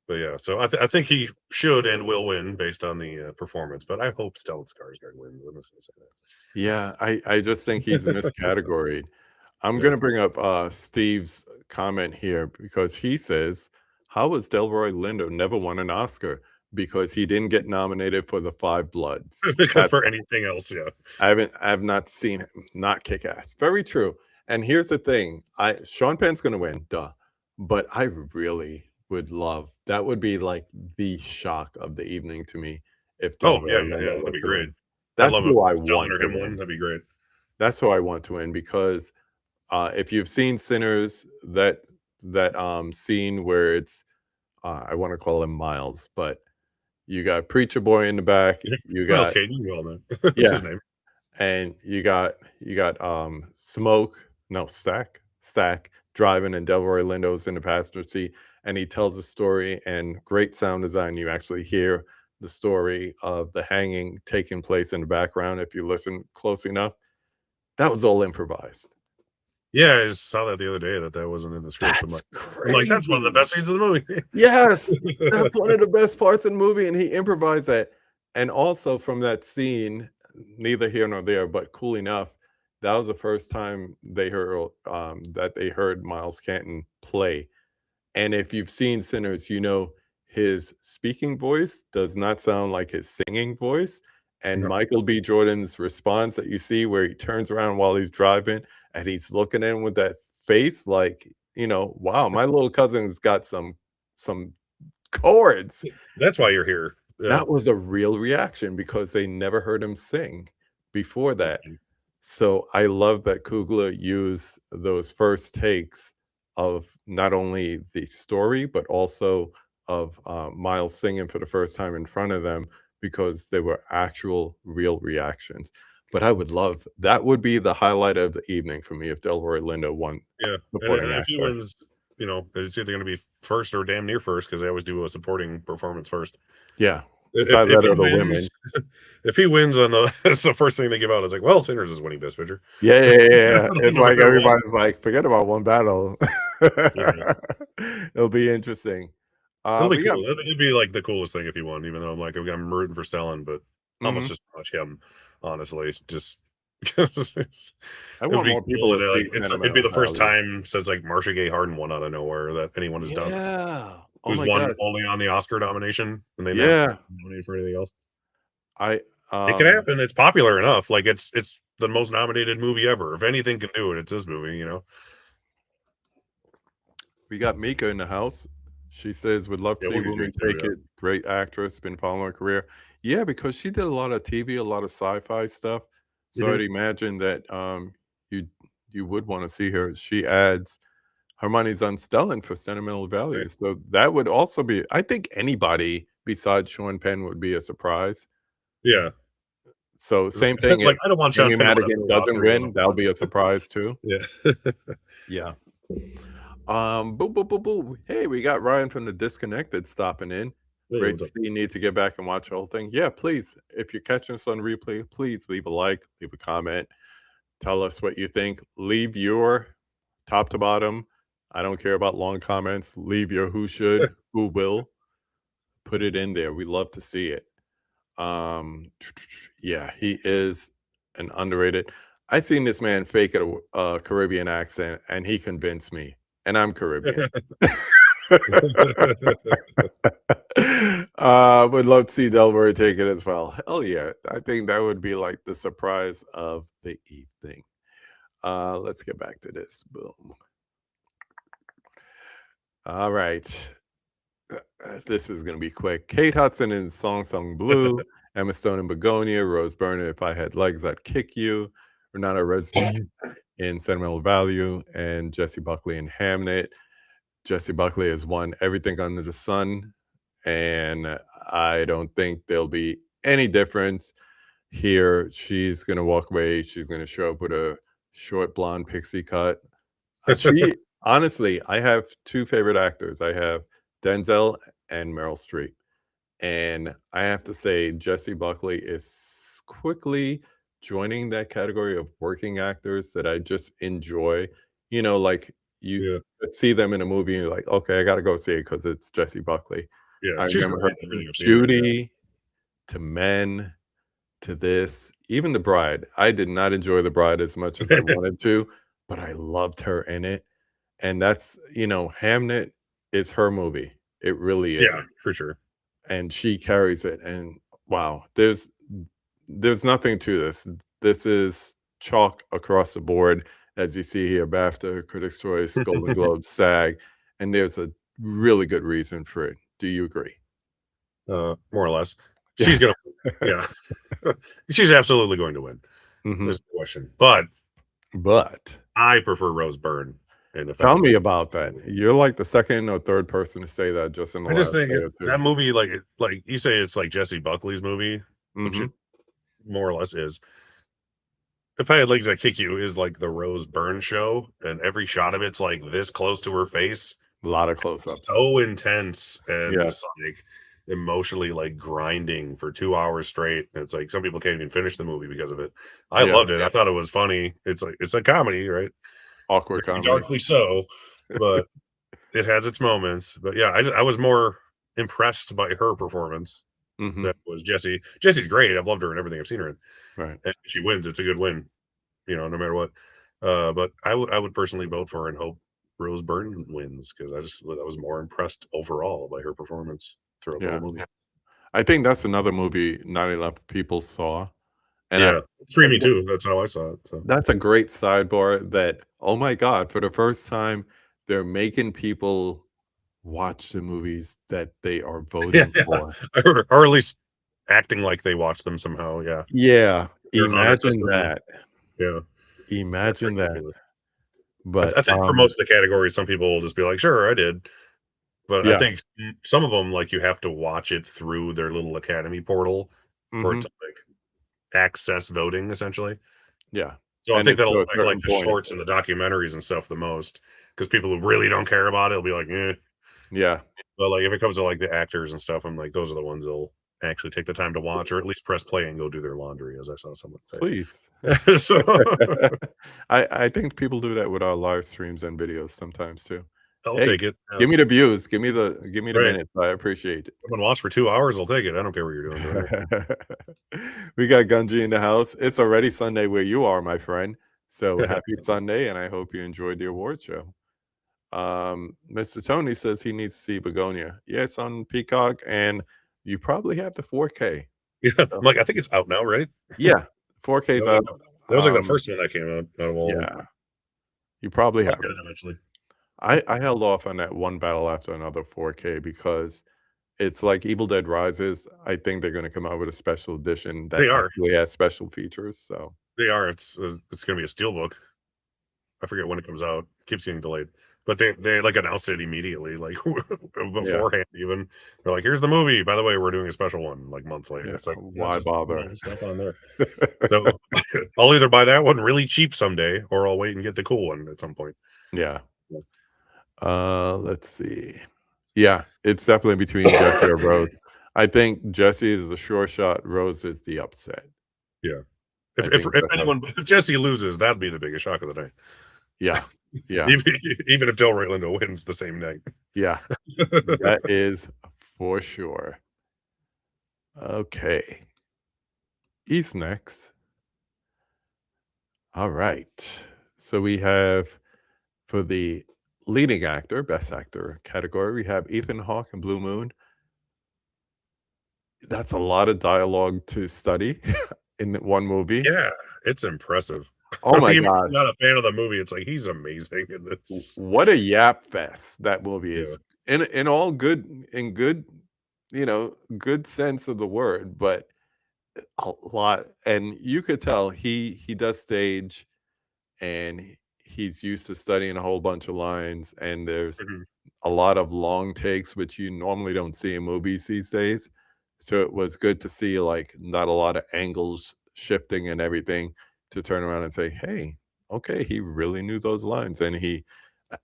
But yeah, so I think he should and will win based on the performance. But I hope Stellan Skarsgård wins. I'm just gonna say Yeah, I just think he's that. miscategorized. I'm Yeah. gonna bring up, Steve's comment here because he says, "How was Delroy Lindo never won an Oscar? Because he didn't get nominated for The Five Bloods." Because That's for anything else, yeah. I have not seen him not kick ass. Very true. And here's the thing, I Sean Penn's gonna win, duh, but I really would love that would be, like, the shock of the evening to me if Oh yeah, Delroy yeah, Lindo that'd was be to great. win. I'd That's love if who I Stellan want or to him won. win. That'd be great. That's who I want to win because if you've seen Sinners, that scene where it's I want to call him Miles, but you got Preacher Boy in the back, you Miles got Caden, you all know. That's yeah, his name. and you got Smoke, no Stack driving, and Delroy Lindo's in the passenger seat, and he tells a story and great sound design. You actually hear the story of the hanging taking place in the background if you listen close enough. That was all improvised. Yeah, I just saw that the other day that that wasn't in the script. That's I'm like, that's one of the crazy. best scenes of the movie. Yes, that's one of the best parts in the movie, and he improvised that. And also from that scene, neither here nor there, but cool enough, that was the first time they heard Miles Canton play. And if you've seen Sinners, you know his speaking voice does not sound like his singing voice. And No, Michael B. Jordan's response that you see where he turns around while he's driving and he's looking at him with that face like, wow, my little cousin's got some chords. that's why you're here. Yeah. That was a real reaction because they never heard him sing before that. So I love that Coogler used those first takes of not only the story, but also of Miles singing for the first time in front of them because they were actual real reactions. But I would love that would be the highlight of the evening for me if Delroy Lindo won Yeah, supporting and if he actor. wins, it's either gonna be first or damn near first because they always do a supporting performance first. Yeah. It's If either that he or the wins women. if he wins on the that's the first thing they give out. It's like, "Well, Sinners is winning Best Picture." Yeah, yeah, yeah, yeah. It's No like matter what. everybody's like, forget about one battle. Yeah. It'll be interesting. It'll be We got cool. It'd be, like, the coolest thing if he won, even though I'm like, okay, I'm rooting for Stellan, but almost mhm. just to watch him, honestly, just 'cause I it would want be more cool, people to and, see it'd be Sentimental the first Value. time since, like, Marcia Gay Harden won out of nowhere that anyone has done that. Yeah. Oh Who's my won god. only on the Oscar nomination, and they never Yeah. nominated for anything else. I It can happen, it's popular enough, like, it's the most nominated movie ever. If anything can do it, it's this movie, you know? we got Mika in the house. She says, would love to Yeah, see movie's Woman great too, Take yeah. It. Great actress, been following her career. Yeah, because she did a lot of TV, a lot of sci-fi stuff. So I'd Mhm. imagine that you you would want to see her. She adds her money's on Stellan for sentimental Right. value. So that would also be I think anybody besides Sean Penn would be a surprise. Yeah. So same thing if Like, I don't want Sean Rami Penn to win a Madigan 3rd doesn't Oscar, he doesn't win, that'll want. be a surprise too. Yeah. Yeah. Boo, boo, boo, boo. Hey, we got Ryan from the Disconnected stopping in. Hey, Great what's to up? see you. Need to get back and watch the whole thing. Yeah, please. If you're catching us on replay, please leave a like, leave a comment, tell us what you think. Leave your top to bottom. I don't care about long comments. Leave your who should, who will. Put it in there. We love to see it. Yeah, he is an underrated. I seen this man fake a Caribbean accent, and he convinced me. And I'm Caribbean. Would love to see Delaware take it as well. Hell yeah. I think that would be like the surprise of the evening. Let's get back to this. Boom. All right. This is going to be quick. Kate Hudson in Song Song Blue, Emma Stone in Begonia, Rose Byrne, If I Had Legs, I'd Kick You, Renata Resnick in Sentimental Value, and Jessie Buckley in Hamnet. Jessie Buckley has won everything under the sun, and I don't think there'll be any difference here. She's gonna walk away. She's gonna show up with a short blonde pixie cut. She honestly, I have two favorite actors. I have Denzel and Meryl Streep, And I have to say, Jesse Buckley is quickly joining that category of working actors that I just enjoy. Like you Yeah. see them in a movie and you're like, okay, I gotta go see it because it's Jesse Buckley. Yeah. I She's remember great her in everything I've seen her in. Judy to Men to this, even The Bride. I did not enjoy The Bride as much as I Yeah. wanted to, but I loved her in it. And that's, Hamnet is her movie. It really is. Yeah, for sure. And she carries it. And wow, there's nothing to this. This is chalk across the board, as you see here: BAFTA, Critics' Choice, Golden Globes, SAG, and there's a really good reason for it. Do you agree? More or less. Yeah. She's gonna yeah. She's absolutely going to win. Mhm. There's no question. But But I prefer Rose Byrne in tell Defending me Jacob. about that. You're like the second or third person to say that just in the I just last think day or that 2. movie, like you say, it's like Jesse Buckley's movie, which it Mhm. more or less is. If I Had Legs, I Kick You is like the Rose Byrne show, and every shot of it's like this close to her face. A lot of close-ups. So intense and Yeah, just like emotionally like grinding for 2 hours straight. And it's like some people can't even finish the movie because of it. I yeah. loved it. I thought it was funny. It's like it's a comedy, right? Awkward Very comedy. darkly so, but it has its moments. But yeah, I was more impressed by her performance. Mhm. That was Jesse. Jesse's great. I've loved her in everything I've seen her in. Right. And if she wins, it's a good win, no matter what. But I would personally vote for and hope Rose Byrne wins because I was more impressed overall by her performance throughout the Yeah. whole movie. I think that's another movie not enough people saw, and Yeah, it's and dreamy th too. That's how I saw it. So that's a great sidebar that, oh my god, for the first time, they're making people watch the movies that they are voting yeah, for. or at least acting like they watch them somehow. Yeah, Yeah, they're an honor imagine system. that. Yeah, that's Imagine that. ridiculous. But, I think for most of the categories, some people will just be like, "Sure, I did," but I yeah. think some of them, like, you have to watch it through their little academy portal for it Mhm. to, like, access voting, essentially. Yeah, So I and think it's that'll to a affect, like, certain the point. shorts and the documentaries and stuff the most, because people who really don't care about it will be like, "Eh." Yeah, But, like, if it comes to, like, the actors and stuff, I'm like, those are the ones that'll actually take the time to watch or at least press play and go do their laundry, as I saw someone say. please. So I think people do that with our live streams and videos sometimes too. I'll Hey, take it. give me the views, give me the Right. minutes, I appreciate it. Come and watch for 2 hours, I'll take it. I don't care what you're doing, brother. We got Gunji in the house. It's already Sunday where you are, my friend. So happy Sunday, and I hope you enjoyed the award show. Mr. Tony says he needs to see Begonia. Yeah, it's on Peacock, and you probably have the 4K. Yeah, I'm So like, I think it's out now, right? yeah, 4K That is was like out. that was like the first one that came out of all of them. Yeah, you probably I'll have get it. it eventually. I held off on that one battle after another 4K because it's like Evil Dead Rises. I think they're gonna come out with a special edition that They are. actually has special features, so They are. It's gonna be a steelbook. I forget when it comes out. Keeps getting delayed. But they, like, announced it immediately, like, yeah, beforehand even. They're like, "Here's the movie. By the way, we're doing a special one," like, months later. yeah, It's like, "Yeah, why just put bother? all the stuff on there." So, I'll either buy that one really cheap someday, or I'll wait and get the cool one at some point. Yeah. Yeah. Let's see. Yeah, it's definitely between Jesse or Rose. I think Jesse is the sure shot, Rose is the upset. Yeah. I think If that's how. anyone if Jesse loses, that'd be the biggest shock of the night. Yeah, yeah, Even even if Delroy Lindo wins the same night. yeah, that is for sure. Okay, he's next. All right. So we have for the leading actor, best actor category, we have Ethan Hawke in Blue Moon. That's a lot of dialogue to study in one movie. Yeah, it's impressive. Oh my Even if you're gosh. not a fan of the movie, it's like, he's amazing in this. What a yap fest that movie Yeah. is. In all good in good, good sense of the word, but a lot, and you could tell he does stage, and he's used to studying a whole bunch of lines, and there's Mhm. a lot of long takes, which you normally don't see in movies these days. So it was good to see, like, not a lot of angles shifting and everything to turn around and say, "Hey, okay, he really knew those lines, and he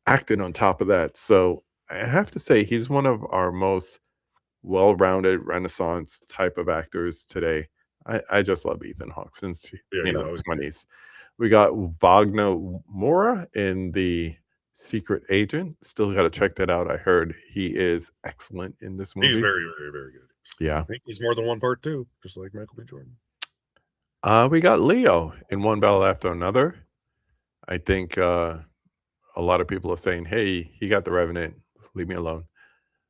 acted on top of that." So I have to say he's one of our most well-rounded Renaissance type of actors today. I just love Ethan Hawke since Yeah, you he's know always great. 20s. We got Wagner Moura in The Secret Agent. Still got to check that out. I heard he is excellent in this He's movie. very, very, very good. Yeah. I think he's more than one part too, just like Michael B. Jordan. We got Leo in One Battle After Another. I think a lot of people are saying, "Hey, he got the Revenant. Leave me alone."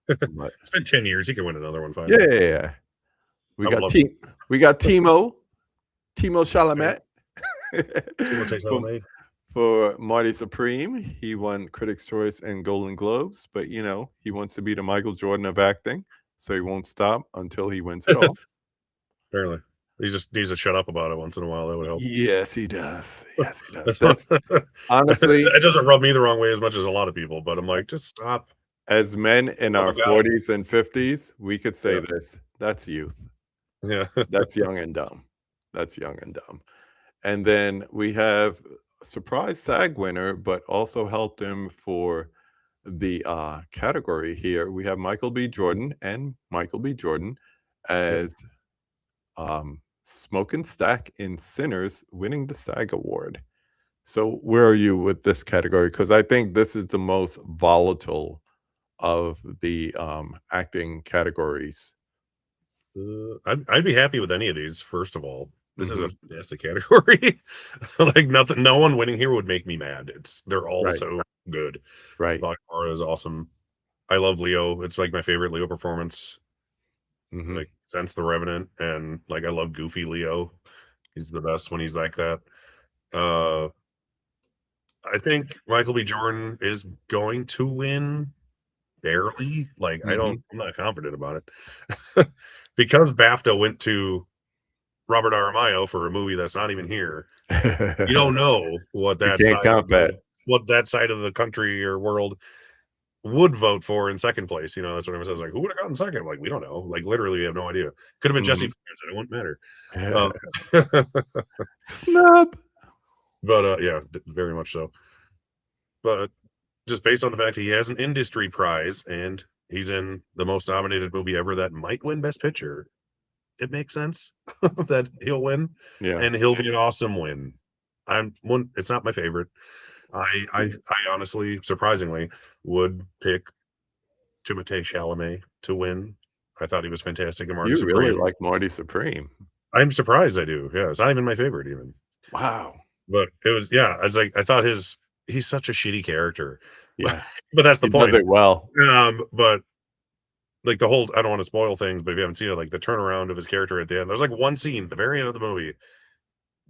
But It's been 10 years. He can win another one yeah, finally. yeah, yeah. We I would got love T. We got Timo to. Chalamet Timothée for Chalamet. Marty Supreme. He won Critics' Choice and Golden Globes, but he wants to be the Michael Jordan of acting, so he won't stop until he wins it all. Apparently. He just needs to shut up about it once in a while. That would help. Yes, he does. Yes, he does. That's what, That's honestly, it doesn't rub me the wrong way as much as a lot of people, but I'm like, just stop. as men in Love our a guy. 40s and 50s, we could say Yeah. this. That's youth. Yeah. That's young and dumb. That's young and dumb. And then we have a surprise SAG winner, but also helped him for the category here. We have Michael B. Jordan and Michael B. Jordan Yeah. as Smoke and Stack in Sinners, winning the SAG award. So where are you with this category? Because I think this is the most volatile of the acting categories. I'd be happy with any of these. First of all, this is a Hmm. fantastic category. Like nothing, no one winning here would make me mad. They're all Right, so good. right. Bakara is awesome. I love Leo. It's like my favorite Leo performance, Hmm. like since The Revenant, and like I love Goofy Leo. He's the best when he's like that. Uh, I think Michael B. Jordan is going to win barely. Like Hmm. I'm not confident about it because BAFTA went to Robert Aramayo for a movie that's not even here. You don't know You can't count that. what that side of the country or world would vote for in second place. You know, that's what everyone says. Like, who would have gotten second? Like, we don't know. Like, literally, we have no idea. Could have been Jesse Mhm. Plemons, and it wouldn't matter. Um, Snap. but yeah, very much so. But just based on the fact he has an industry prize and he's in the most nominated movie ever that might win Best Picture, it makes sense that he'll win, Yeah. and he'll be an awesome win. I'm one. It's not my favorite. I honestly, surprisingly, would pick Timothée Chalamet to win. I thought he was fantastic in Marty You really Supreme. like Marty Supreme. I'm surprised I do. Yeah, it's not even my favorite even. Wow. But it was yeah, I was like I thought he's such a shitty character. But Yeah. but that's the He does point. it well. But like the whole I don't want to spoil things, but if you haven't seen it, like the turnaround of his character at the end, there's like one scene at the very end of the movie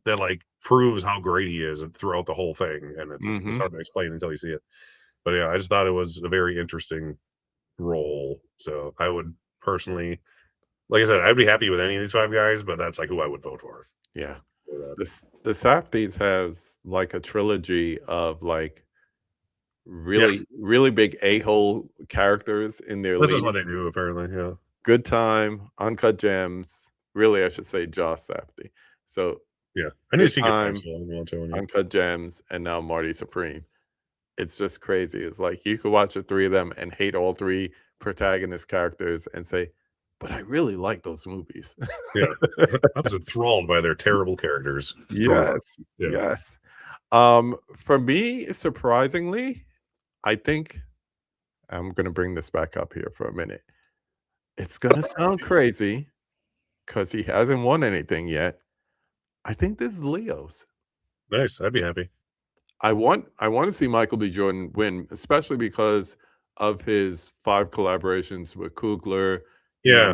that like proves how great he is throughout the whole thing. And it's Mhm. hard to explain until you see it. But yeah, I just thought it was a very interesting role. So I would personally like I said, I'd be happy with any of these five guys, but that's like who I would vote for. Yeah. For that. The Safdies has like a trilogy of like Yeah, really big a-hole characters in their this is what lead. they do apparently. Yeah. Good Time, Uncut Gems. Really, I should say Josh Safdie. So Yeah. I need to Good see Good Times, Time, so I'm gonna tell you. Uncut Gems, and now Marty Supreme. It's just crazy. It's like you could watch the three of them and hate all three protagonist characters and say, "But I really like those movies." Yeah. I was enthralled by their terrible characters Yes, throughout. Yeah. yes. For me, surprisingly, I think I'm gonna bring this back up here for a minute. It's gonna sound crazy because he hasn't won anything yet. I think this is Leo's. Nice. I'd be happy. I want to see Michael B. Jordan win, especially because of his 5 collaborations with Coogler. Yeah.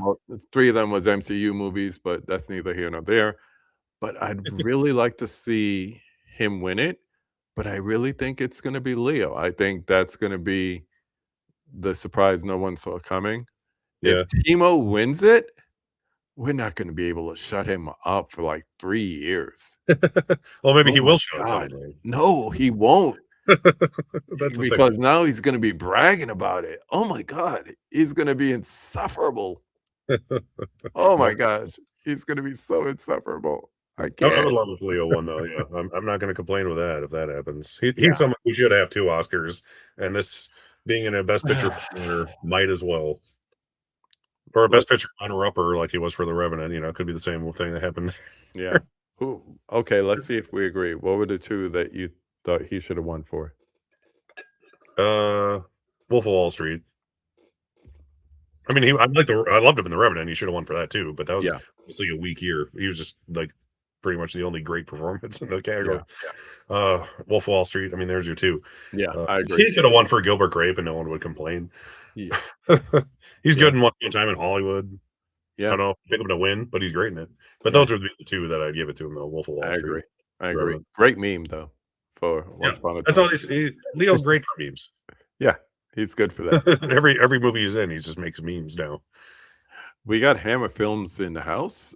Three of them was MCU movies, but that's neither here nor there. But I'd really like to see him win it, but I really think it's gonna be Leo. I think that's gonna be the surprise no one saw coming. If Yeah. Timo wins it, we're not gonna be able to shut him up for, like, 3 years. Well, maybe Oh he my will show up god. finally. No, he won't. That's the thing. Because now he's gonna be bragging about it. Oh my god, he's gonna be insufferable. Oh No, my gosh, he's gonna be so insufferable. I I can't. would love if Leo won though. Yeah, I'm not going to complain with that if that happens. He's Yeah. someone who should have two Oscars, and this being in a Best Picture winner might as well. Or a Let Best Picture runner-upper like he was for The Revenant, it could be the same thing that happened. yeah. Who okay, let's see if we agree. What were the 2 that you thought he should have won for? Uh, Wolf of Wall Street. I mean, I loved him in The Revenant, he should have won for that too, but that was Yeah, obviously a weak year. He was just, like, pretty much the only great performance in the yeah, category. Wolf of Wall Street, I mean, there's your 2. yeah, I agree. He could have won for Gilbert Grape and no one would complain. Yeah, He's yeah, good in Once Upon a Time in Hollywood. I yeah, don't know if pick him to win, but he's great in it. But yeah, those would be the 2 that I'd give it to him though, Wolf of Wall I Street, agree. I The agree. Revenant. Great meme though for Yeah, Once Upon a that's Time. all Leo's great for memes. Yeah, he's good for that. Every movie he's in, he just makes memes now. We got Hammer Films in the house,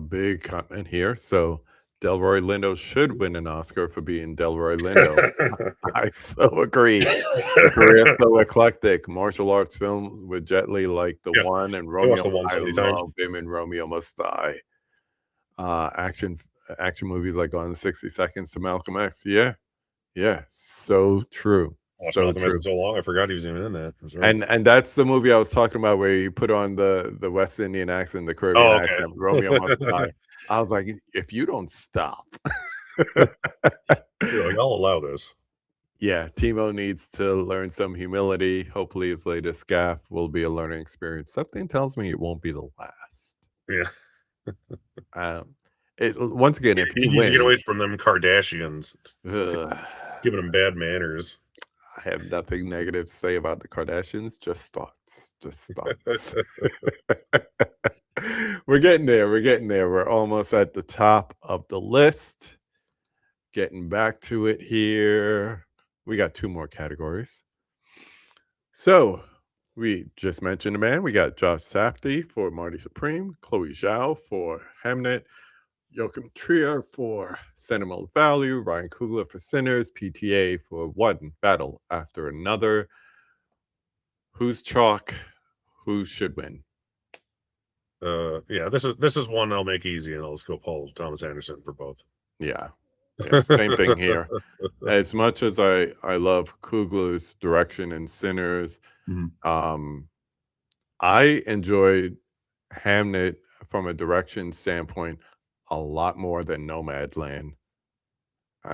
big comment here, so Delroy Lindo should win an Oscar for being Delroy Lindo. I so agree. A career so eclectic, martial arts films with Jet Li like The Yeah, One and he must Romeo. have won I so many times. love him in Romeo Must Die. Action movies like Gone in 60 Seconds to Malcolm X. Yeah, yeah, so true, Watched so Malcolm X in true. so long, I forgot he was even in that. That's right. And that's the movie I was talking about where he put on the West Indian accent, the Caribbean Oh, accent, Romeo Must okay. Die. I was like, "If you don't stop." You're like, "I'll allow this." Yeah, Timo needs to learn some humility. Hopefully, his latest gaffe will be a learning experience. Something tells me it won't be the last. Yeah. Um, once again, if he He needs to get wins, away from them Kardashians. T ugh, Giving him bad manners. I have nothing negative to say about the Kardashians, just thoughts, just thoughts. We're getting there, we're getting there. We're almost at the top of the list. Getting back to it here. We got 2 more categories. So, we just mentioned a man. We got Josh Safdie for Marty Supreme, Chloe Zhao for Hamnet, Joachim Trier for Sentimental Value, Ryan Coogler for Sinners, PTA for One Battle After Another. Who's chalk? Who should win? Yeah, this is one I'll make easy, and I'll just go Paul Thomas Anderson for both. Yeah. Yeah, same thing here. As much as I love Coogler's direction in Sinners, Mhm. um, I enjoyed Hamnet from a direction standpoint a lot more than Nomadland.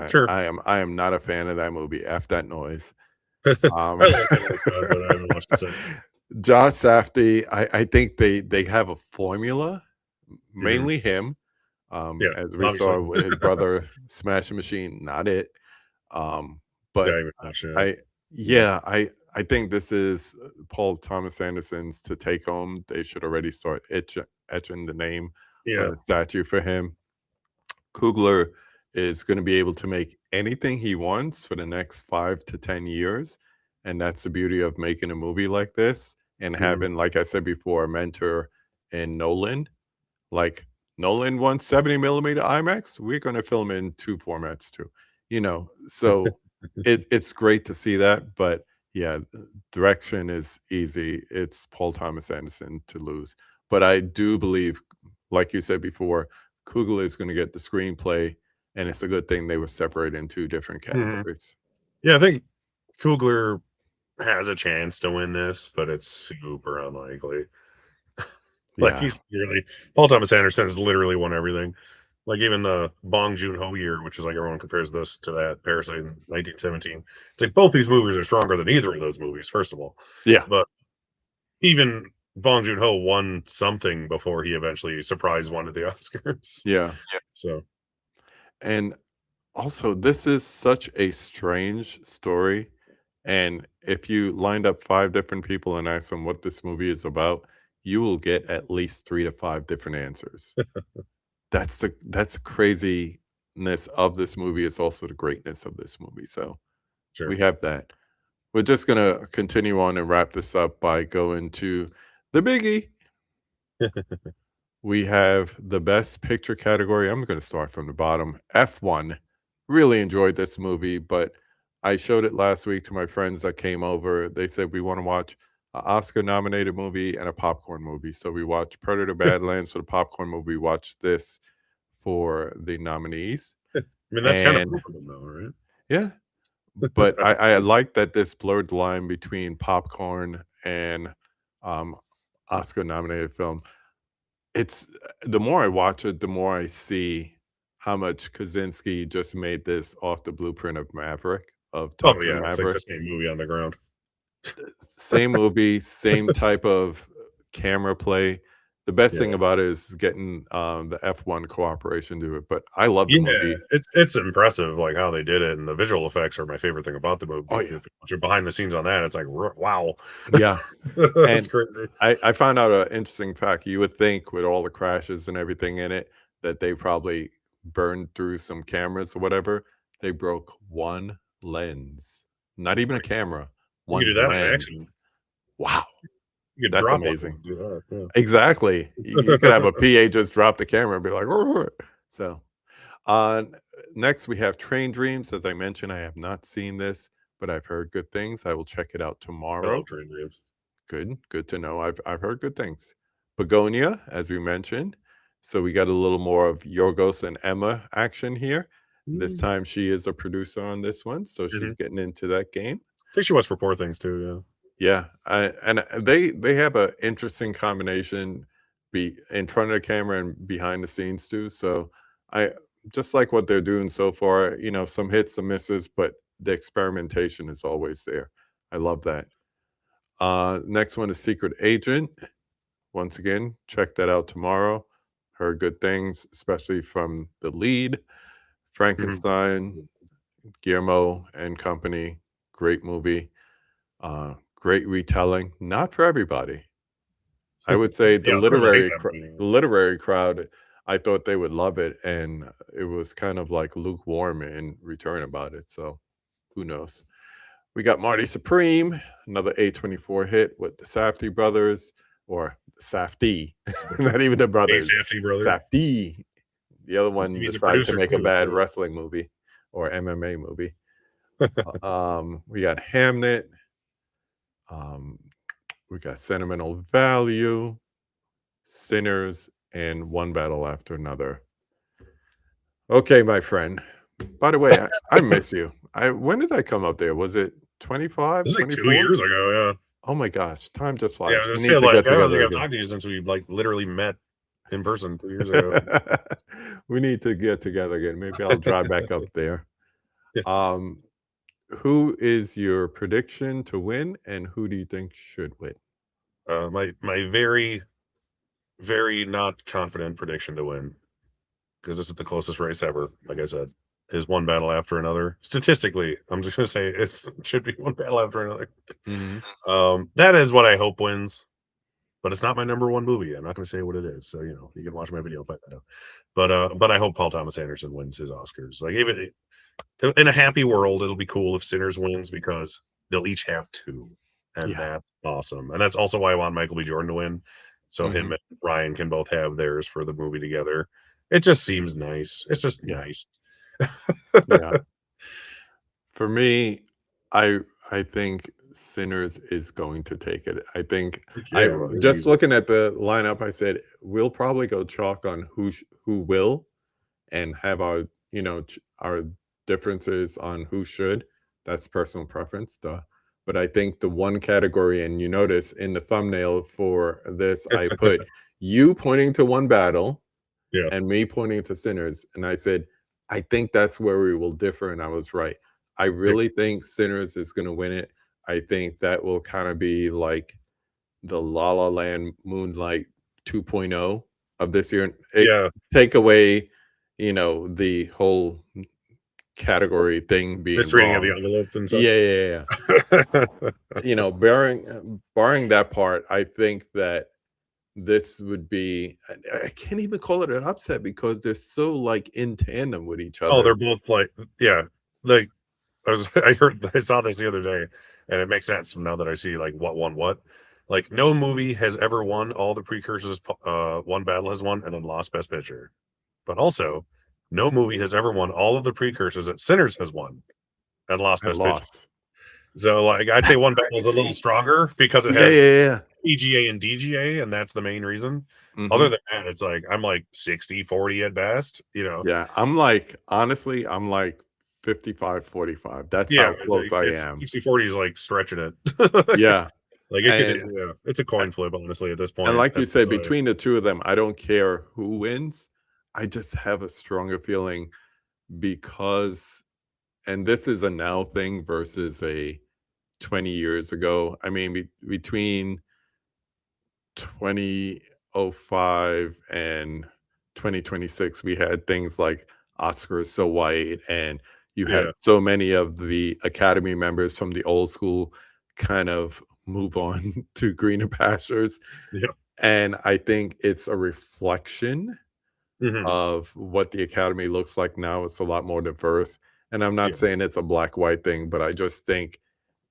Sure. I am not a fan of that movie. F that noise. Um, I liked it when it was done, but I haven't watched it since. Josh Safdie, I think they have a formula, Mhm. mainly him. Yeah, As we obviously. saw with his brother Smashing Machine, not it. Yeah, But I haven't watched it. I Mhm. yeah, I think this is Paul Thomas Anderson's to take home. They should already start etching the name on Yeah. the statue for him. Kugler is going to be able to make anything he wants for the next 5 to 10 years. And that's the beauty of making a movie like this and Mhm. having, like I said before, a mentor in Nolan. Like Nolan wants 70 millimeter IMAX. We're going to film in 2 formats too. So it's great to see that. But yeah, direction is easy. It's Paul Thomas Anderson to lose. But I do believe, like you said before, Kugler is going to get the screenplay, and it's a good thing they were separated in 2 different Mhm. categories. Yeah, I think Coogler has a chance to win this, but it's super unlikely. Like, Yeah, he's really Paul Thomas Anderson has literally won everything. Like, even the Bong Joon-ho year, which is like everyone compares this to that, Parasite in 1917. It's like both these movies are stronger than either of those movies, first of all. yeah, But even Bong Joon-ho won something before he eventually surprise won at the Oscars. yeah. So, And also, this is such a strange story. And if you lined up 5 different people and asked them what this movie is about, you will get at least 3 to 5 different answers. That's the craziness of this movie. It's also the greatness of this movie. So we sure. have that. We're just gonna continue on and wrap this up by going to the biggie. We have the best picture category. I'm going to start from the bottom. F1. Really enjoyed this movie, but I showed it last week to my friends that came over. They said we want to watch an Oscar nominated movie and a popcorn movie. So we watched Predator Badlands for the popcorn movie. We watched this for the nominees. I mean, that's kind of And both of them, though, right? yeah, but I like that this blurred the line between popcorn and um, Oscar-nominated film. It's the more I watch it, the more I see how much Kaczynski just made this off the blueprint of Maverick, of Oh Top Gun yeah, it's like the Maverick. same movie on the ground. Same movie, same type of camera play. The best thing Yeah. about it is getting, the F1 cooperation to it, but I love the Yeah, movie. it's impressive, like, how they did it, and the visual effects are my favorite thing about the Oh, movie. If yeah. you watch it behind the scenes on that, it's like, r wow. Yeah, That's and crazy. I found out an interesting fact. You would think with all the crashes and everything in it that they probably burned through some cameras or whatever. They broke 1 lens, not even a camera, You can 1 do that in an lens. accident. Wow, You could that's drop one amazing. and do that, Exactly. You could have yeah. a PA just drop the camera and be like, "Roar." So, next we have Train Dreams. As I mentioned, I have not seen this, but I've heard good things. I will check it out I love tomorrow. train dreams. Good, good to know. I've heard good things. Begonia, as we mentioned. So we got a little more of Yorgos and Emma action here. This Mm, time she is a producer on this one, so she's mhm. getting into that game. I think she was for Poor Things too, Yeah, and they have an interesting combination, be in front of the camera and behind the scenes too. So I just like what they're doing so far. You know, some hits, some misses, but the experimentation is always there. I love that. Next one is Secret Agent. Once again, check that out tomorrow. Heard good things, especially from the lead, yeah. Mhm. Frankenstein, Guillermo and company. Great movie. Great retelling. Not for everybody. I would say Yeah, I was starting to hate that movie. the literary crowd, I thought they would love it, and it was kind of like lukewarm in return about it. So who knows? We got Marty Supreme, another A24 hit with the Safdie brothers, or Safdie, not even the Hey, brothers. Safdie brother. Safdie. The other one He's a decided to producer make a too, bad so wrestling movie or MMA movie. We got Hamnet. Um, we got Sentimental Value, Sinners, and One Battle After Another. Okay, my friend. By the way, I miss you. When did I come up there? Was it 25, this is like 2 24? years ago, yeah. Oh my gosh, time just Yeah, I was flies. gonna We say, need to like, get I don't think together I've again. talked to you since we, like, literally met in person 2 years ago. We need to get together again. Maybe I'll drive back up there. Yeah. Um, who is your prediction to win, and who do you think should win? My very, very not confident prediction to win, because this is the closest race ever, like I said, is one battle after another. Statistically, I'm just gonna say it should be one battle after another. Mhm. That is what I hope wins, but it's not my number one movie. I'm not gonna say what it is, so you can watch my video and find that out. But I hope Paul Thomas Anderson wins his Oscars. Like even in a happy world, it'll be cool if Sinners wins because they'll each have two, and Yeah. that's awesome. And that's also why I want Michael B. Jordan to win, so him Mhm. and Ryan can both have theirs for the movie together. It just seems nice. It's just Yeah. nice. Yeah. For me, I I think Sinners is going to take it. I think I Yeah, just easily. looking at the lineup, I said we'll probably go chalk on who will and have our our differences on who should. That's personal preference, duh. But I think the one category, and you notice in the thumbnail for this, I put you pointing to one battle Yeah, and me pointing to Sinners, and I said, I think that's where we will differ, and I was right. I yep, really think Sinners is going to win it. I think that will kind of be like the La La Land Moonlight 2.0 of this year. It yeah. take away, the whole category thing being Misreading of the wrong. envelope and such. Yeah, yeah, yeah. Barring that part, I think that this would be I can't even call it an upset because they're so, like, in tandem with each Oh, they're other. both like, yeah, like I saw this the other day, and it makes sense now that I see like what won what. Like no movie has ever won all the precursors. One battle has won and then lost Best Picture, but also no movie has ever won all of the precursors that Sinners has won and lost And Best Picture. lost. So like I'd say That's one battle is a little crazy. stronger because it Yeah, has yeah, yeah. EGA and DGA, and that's the main reason. Other Mhm. than that, it's like I'm like 60-40 at best. Yeah, I'm like honestly, I'm like 55-45. That's Yeah, how close I it's am. 60-40 is like stretching it. Yeah. Like it could, And yeah, it's a coin flip, honestly, at this and point. like you At said, this between the 2 of them, I don't care who wins. I just have a stronger feeling because and this is a now thing versus a 20 years ago. I mean, between 2005 and 2026, we had things like Oscars So White, and you had yeah, so many of the Academy members from the old school kind of move on to greener pastures. yeah, And I think it's a reflection mhm, of what the Academy looks like now. It's a lot more diverse. And I'm not yeah, saying it's a black white thing, but I just think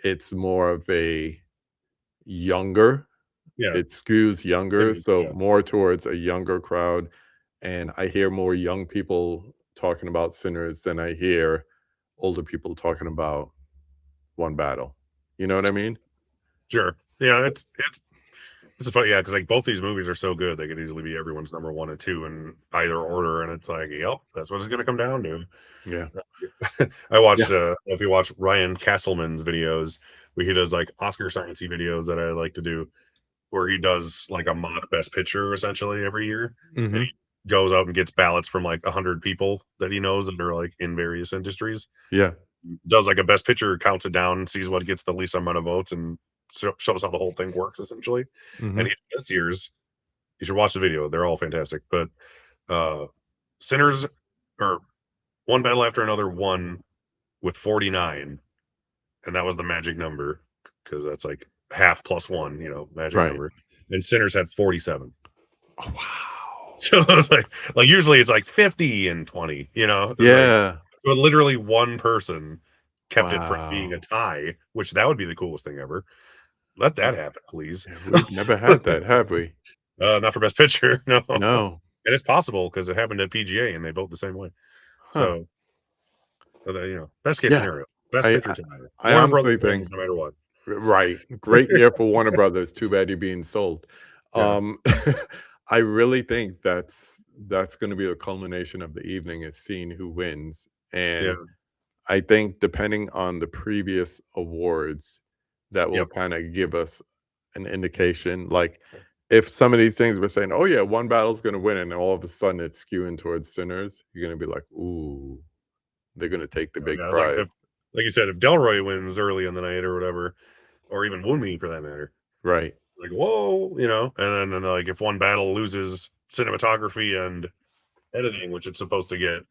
it's more of a younger yeah, it skews it younger, is, so yeah, more towards a younger crowd, and I hear more young people talking about Sinners than I hear older people talking about One Battle. You know what I mean? sure. Yeah, it's a funny, yeah, because like both these movies are so good, they could easily be everyone's number 1 and 2 in either order, and it's like, yep, that's what it's gonna come down to. Yeah. I watched, Yeah. if you watch Ryan Castleman's videos, where he does, like, Oscar sciencey videos that I like to do, where he does, like, a mock best picture essentially every year, and Mhm. he goes out and gets ballots from, like, 100 people that he knows that are, like, in various industries. Yeah. Does, like, a best picture, counts it down, sees what gets the least amount of votes, and shows how the whole thing works essentially, and Mhm. he this year's you should watch the video, they're all fantastic, but, uh, Sinners or One Battle After Another won with 49, and that was the magic number because that's like half plus 1, magic Right. number, and Sinners had 47. Oh, wow. So, it's like, usually it's like 50 and 20, it's like Yeah. so literally one person kept it from being a Wow. tie, which that would be the coolest thing ever. Let that happen, please. Yeah, we've never had that, have we? Not for best picture, no. No. And it's possible because it happened at PGA and they vote the same way. Huh. So, best case Yeah. scenario, best I picture I tie. I Warner Brothers honestly think wins no matter what. right. Great year for Warner Brothers. Too bad you're being sold. Yeah, Um, I really think that's gonna be the culmination of the evening is seeing who wins, yeah, and I think depending on the previous awards, that will yep. kinda give us an indication, like, if some of these things were saying, "Oh, yeah, one battle's gonna win," and all of a sudden it's skewing towards Sinners, you're gonna be like, "Ooh, they're gonna take the Oh, big yeah, it's like if prize." like you said, if Delroy wins early in the night or whatever, or even Woomy for that matter, Right. like, "Whoa," and then, like, if one battle loses cinematography and editing, which it's supposed to get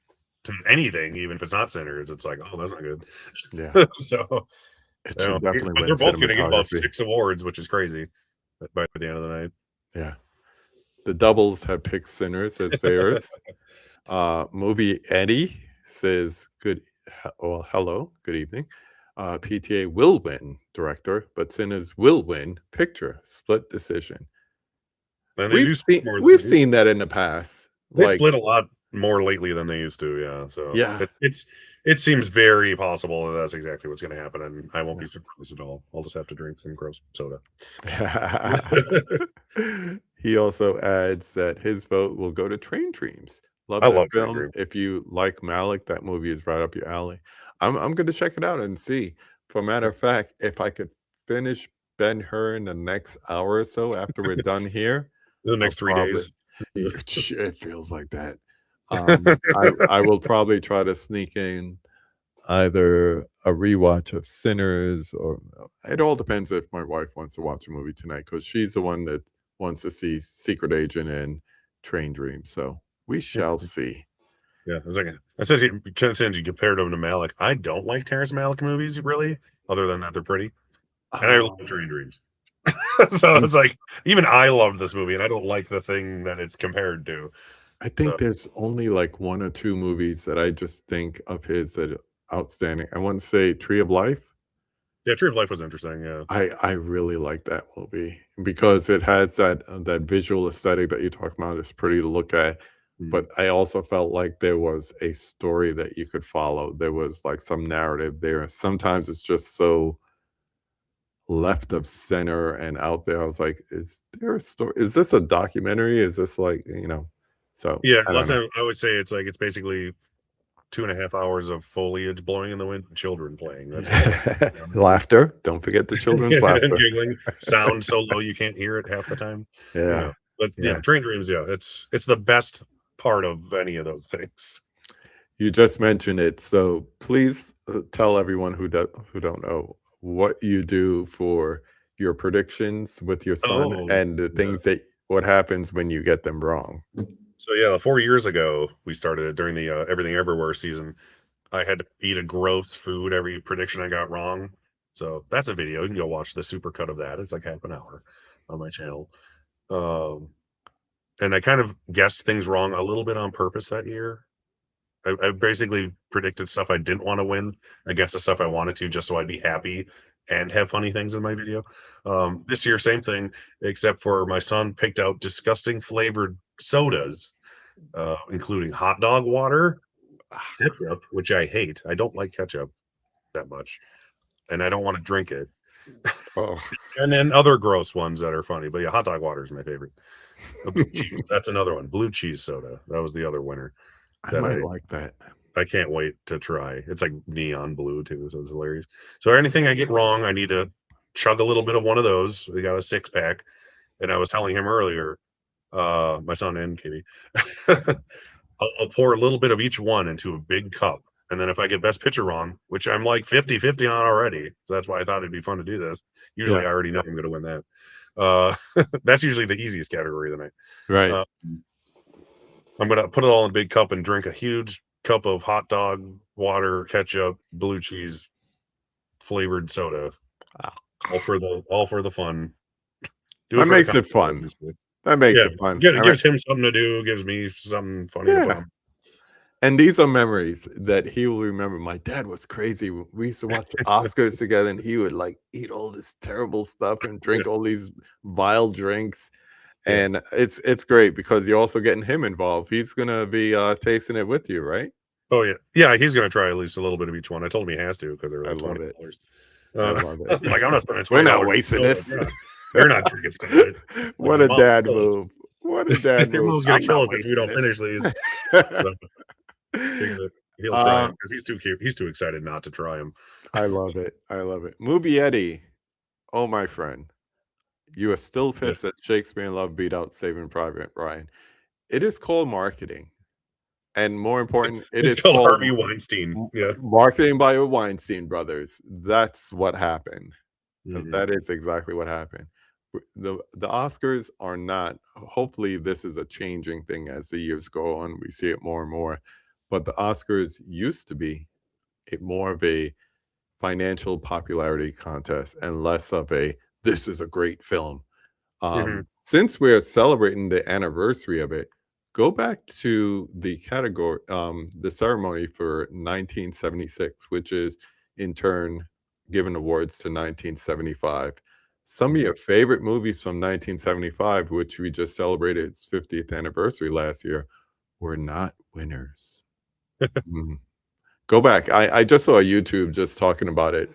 to anything, even if it's not Sinners, it's like, "Oh, that's not good." Yeah. So, It should definitely but win they're both gonna get about cinematography. 6 awards, which is crazy by the end of the night. Yeah. The doubles have picked Sinners as theirs. Movie Eddie says, well, hello, good evening. PTA will win director, but Sinners will win picture. Split decision. And they We've do split seen more than we've they used seen to. that in the past. They Like, split a lot more lately than they used to, yeah, so yeah, it seems very possible that that's exactly what's gonna happen, and I won't yeah. be surprised at all. I'll just have to drink some gross soda. He also adds that his vote will go to Train Dreams. Love I that love Train film. Dream. If you like Malik, that movie is right up your alley. I'm gonna check it out and see. For a matter of fact, if I could finish Ben-Hur in the next hour or so after we're done here, The I'll next 3 probably days. it feels like that. I will probably try to sneak in either a rewatch of Sinners or it all depends if my wife wants to watch a movie tonight because she's the one that wants to see Secret Agent and Train Dream. So we shall see. Yeah, it's like since you compared him to Malick, I don't like Terrence Malick movies really, other than that they're pretty, and I love Train Um, Dreams. So I'm, it's like even I love this movie, and I don't like the thing that it's compared to. I So think there's only like one or two movies that I just think of his that are outstanding. I want to say Tree of Life. yeah, Tree of Life was interesting. Yeah. I really like that movie because it has that visual aesthetic that you talk about. It's pretty to look at, Mhm. but I also felt like there was a story that you could follow. There was like some narrative there. Sometimes it's just so left of center and out there. I was like, is there a story? Is this a documentary? Is this like, you know? So Yeah, I a lot don't of know. time I would say it's basically 2.5 hours of foliage blowing in the wind, children playing. That's what I Laughter. Don't forget the children's and laughter. giggling, sound so low you can't hear it half the time. Yeah. But yeah, Yeah. train dreams, yeah, it's the best part of any of those things. You just mentioned it, so please tell everyone who don't know what you do for your predictions with your son Oh, and the yeah. things that what happens when you get them wrong. So yeah, 4 years ago we started it during the Everything Everywhere season. I had to eat a gross food every prediction I got wrong. So that's a video. You can go watch the super cut of that. It's like half an hour on my channel. Um, and I kind of guessed things wrong a little bit on purpose that year. I basically predicted stuff I didn't want to win against the stuff I wanted to, just so I'd be happy and have funny things in my video. This year, same thing, except for my son picked out disgusting flavored sodas, including hot dog water, ketchup, which I hate. I don't like ketchup that much, and I don't want to drink it. Oh, And then other gross ones that are funny. But yeah, hot dog water is my favorite. Blue cheese, that's another one. Blue cheese soda. That was the other winner I that might I like that. I can't wait to try. It's like neon blue too, so it's hilarious. So anything I get wrong, I need to chug a little bit of one of those. We got a 6 pack, and I was telling him earlier, my son and Katie, I'll pour a little bit of each one into a big cup. And then if I get best picture wrong, which I'm like 50-50 on already, so that's why I thought it'd be fun to do this. Usually Yeah, I already know I'm going to win that. That's usually the easiest category of the night. right. Uh, I'm going to put it all in a big cup and drink a huge cup of hot dog, water, ketchup, blue cheese, flavored soda, Ah, all for the fun. Do it that for the makes content, it fun. obviously. That makes Yeah, it fun. it All right. gives him something to do, gives me something funny to put Yeah. on. And these are memories that he will remember. My dad was crazy. We used to watch Oscars together, and he would like eat all this terrible stuff and Yeah, drink all these vile drinks. yeah. And it's great because you're also getting him involved. He's gonna be tasting it with you, right? Oh, yeah. Yeah, he's gonna try at least a little bit of each one. I told him he has to because they're I like love it. $20. I Uh, love it. I'm like, "I'm not spending We're not $20 on wasting soda. this. You're not drinking soda." Like, What "My a mom will dad kill us. move. What a dad Your move. mom's gonna I'm kill not us if we wasting don't finish this. these." So, he'll try uh, them because he's too excited not to try them. I love it. I love it. Mubi, oh my friend, you are still Yeah. pissed that Shakespeare in Love beat out Saving Private Ryan. It is called marketing. And more important, it It's is called called Harvey Weinstein. Yeah. marketing by the Weinstein brothers. That's what happened. Mhm. That is exactly what happened. The Oscars are not. Hopefully, this is a changing thing as the years go on. We see it more and more. But the Oscars used to be more of a financial popularity contest and less of a this is a great film. Mhm. Since we're celebrating the anniversary of it, go back to the category, the ceremony for 1976, which is in turn giving awards to 1975. Some of Mhm. your favorite movies from 1975, which we just celebrated its 50th anniversary last year, were not winners. Mm. Go back. I just saw a YouTube just talking about it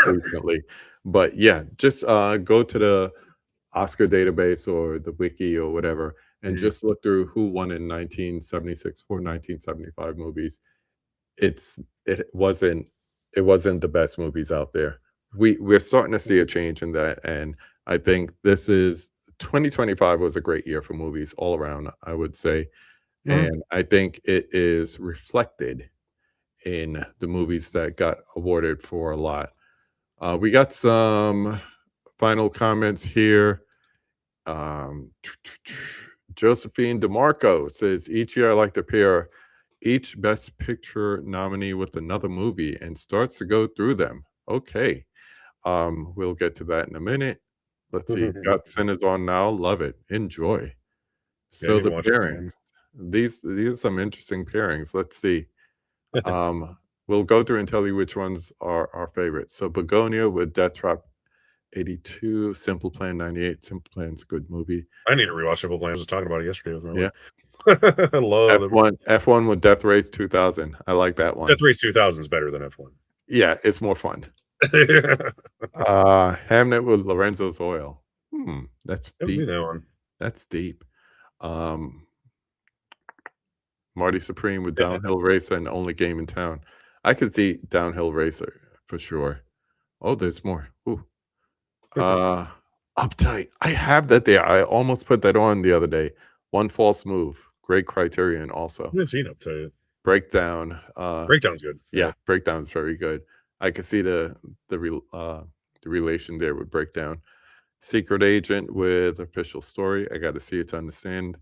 recently. But yeah, just go to the Oscar database or the wiki or whatever, and Mhm. just look through who won in 1976 for 1975 movies. It's it wasn't it wasn't the best movies out there. We're starting to see a change in that, and I think this is 2025 was a great year for movies all around, I would say, Mhm. and I think it is reflected in the movies that got awarded for a lot. We got some final comments here. Um, Josephine DeMarco says each year I like to pair each Best Picture nominee with another movie and starts to go through them. Okay. We'll get to that in a minute. Let's see. Got Sinners on now. Love it. Enjoy. Yeah, I So need to the watch that one. pairings. These are some interesting pairings. Let's see. Um, we'll go through and tell you which ones are our favorites. So Begonia with Death Trap 82, Simple Plan 98. Simple Plan's a good movie. I need to rewatch Simple Plan. I was just talking about it yesterday with my Yeah. wife. I love them. F1 with Death Race 2000. I like that Death one. Race 2000 is better than F1. Yeah, it's more fun. Haven't Hamnet with Lorenzo's Oil. That's seen deep. that one. That's deep. Um, Marty Supreme with Yeah. Downhill Racer and Only Game in Town. I could see Downhill Racer for sure. Oh, there's more. Ooh. Uh, Uptight. I have that there. I almost put that on the other day. One False Move. Great Criterion I also. haven't seen Up to Breakdown. Breakdown's good. Yeah. Yeah, Breakdown's very good. I could see the relation there with Breakdown. Secret Agent with Official Story. I got to see it to understand.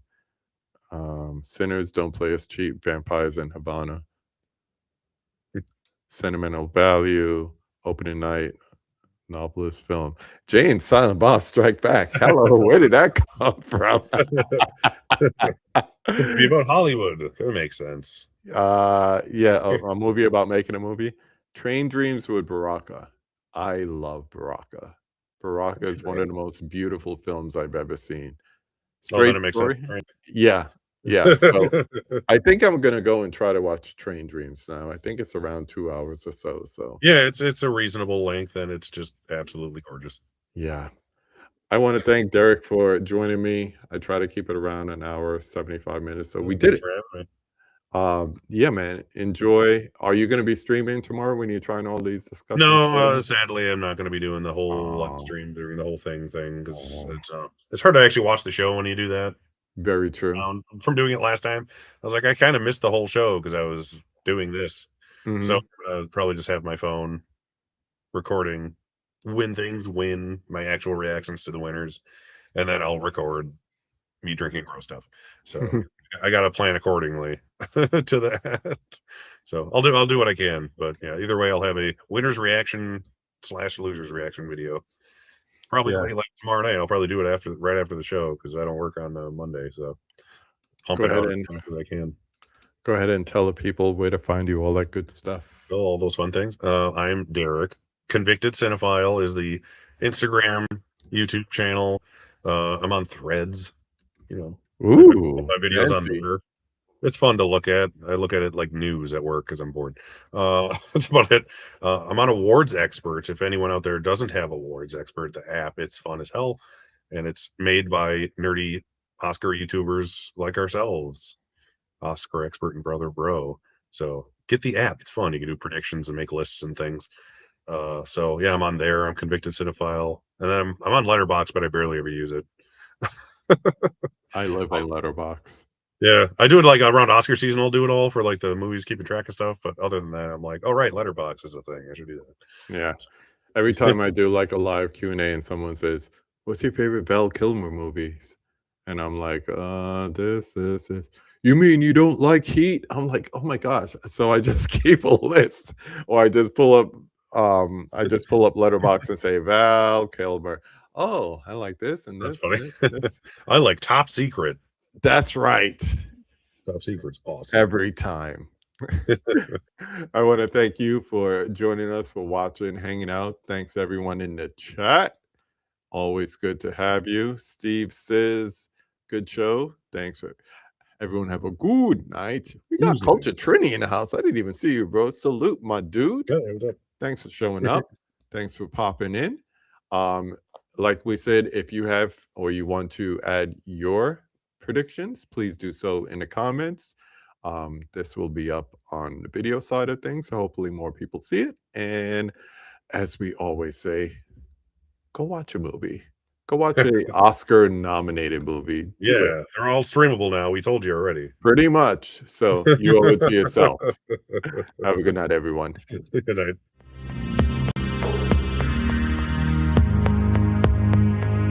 Sinners Don't Play Us Cheap. Vampires in Havana. Sentimental Value. Opening Night. Novelist film. Jay and Silent Bob Strike Back. Hello, where did that come from? It's a movie about Hollywood. That makes sense. Yeah, a movie about making a movie. Train Dreams with Baraka. I love Baraka. Baraka Let's see is one of that. the most beautiful films I've ever seen. Oh, then Straight it makes sense. story? Right. Yeah, yeah. So I think I'm gonna go and try to watch Train Dreams now. I think it's around 2 hours or so. So Yeah, it's a reasonable length, and it's just absolutely gorgeous. yeah. I want to thank Derek for joining me. I try to keep it around an hour, 75 minutes. So we Well, did thanks it. for having me. Yeah, man. Enjoy. Are you gonna be streaming tomorrow when you're trying all these disgusting No, films? sadly, I'm not gonna be doing the whole live Oh, stream during the whole thing because oh, it's hard to actually watch the show when you do that. very true. From doing it last time, I was like, I kind of missed the whole show because I was doing this. So Mhm. probably just have my phone recording when things win, my actual reactions to the winners, and then I'll record me drinking gross stuff. So I got to plan accordingly to that. So I'll do what I can, but yeah, either way, I'll have a winner's reaction slash loser's reaction video. Probably Yeah. late like tomorrow night. I'll probably do it right after the show because I don't work on Monday, so pump Go it ahead out as and fast as I can. go ahead and tell the people where to find you, all that good stuff. Oh, all those fun things. I'm Derek. Convicted Cinephile is the Instagram, YouTube channel. I'm on Threads. You know, I put Ooh, my videos on fancy. there. It's fun to look at. I look at it like news at work because I'm bored. That's about it. I'm on Awards Expert. If anyone out there doesn't have Awards Expert, the app, it's fun as hell, and it's made by nerdy Oscar YouTubers like ourselves, Oscar Expert and Brother Bro. So get the app. It's fun. You can do predictions and make lists and things. So yeah, I'm on there. I'm Convicted Cinephile, and then I'm on Letterbox, but I barely ever use it. I live on Letterbox. Yeah, I do it like around Oscar season. I'll do it all for like the movies, keeping track of stuff. But other than that, I'm like, oh right, Letterbox is a thing. I should do Yeah. Every that. time I do like a live Q&A and someone says, "What's your favorite Val Kilmer movies?" And I'm like, this. You mean you don't like Heat? I'm like, oh my gosh. So I just keep a list, or I just pull up Letterbox and say Val Kilmer. Oh, I like this and That's this and funny. this and this. I like Top Secret. That's right. Top Secret's awesome. Every time. I want to thank you for joining us, for watching, hanging out. Thanks everyone in the chat. Always good to have you. Steve says, good show. Thanks for everyone. Have a good night. We got Who's that? Culture Trini in the house. I didn't even see you, bro. Salute, my dude. Yeah, what's up? Thanks for showing up. Thanks for popping in. Um, like we said, if you have or you want to add your predictions, please do so in the comments. This will be up on the video side of things, so hopefully more people see it. And as we always say, go watch a movie. Go watch a Oscar-nominated movie. Do it. Yeah, they're all streamable now. We told you already. Pretty much. So you owe it to yourself. Have a good night, everyone. Good night.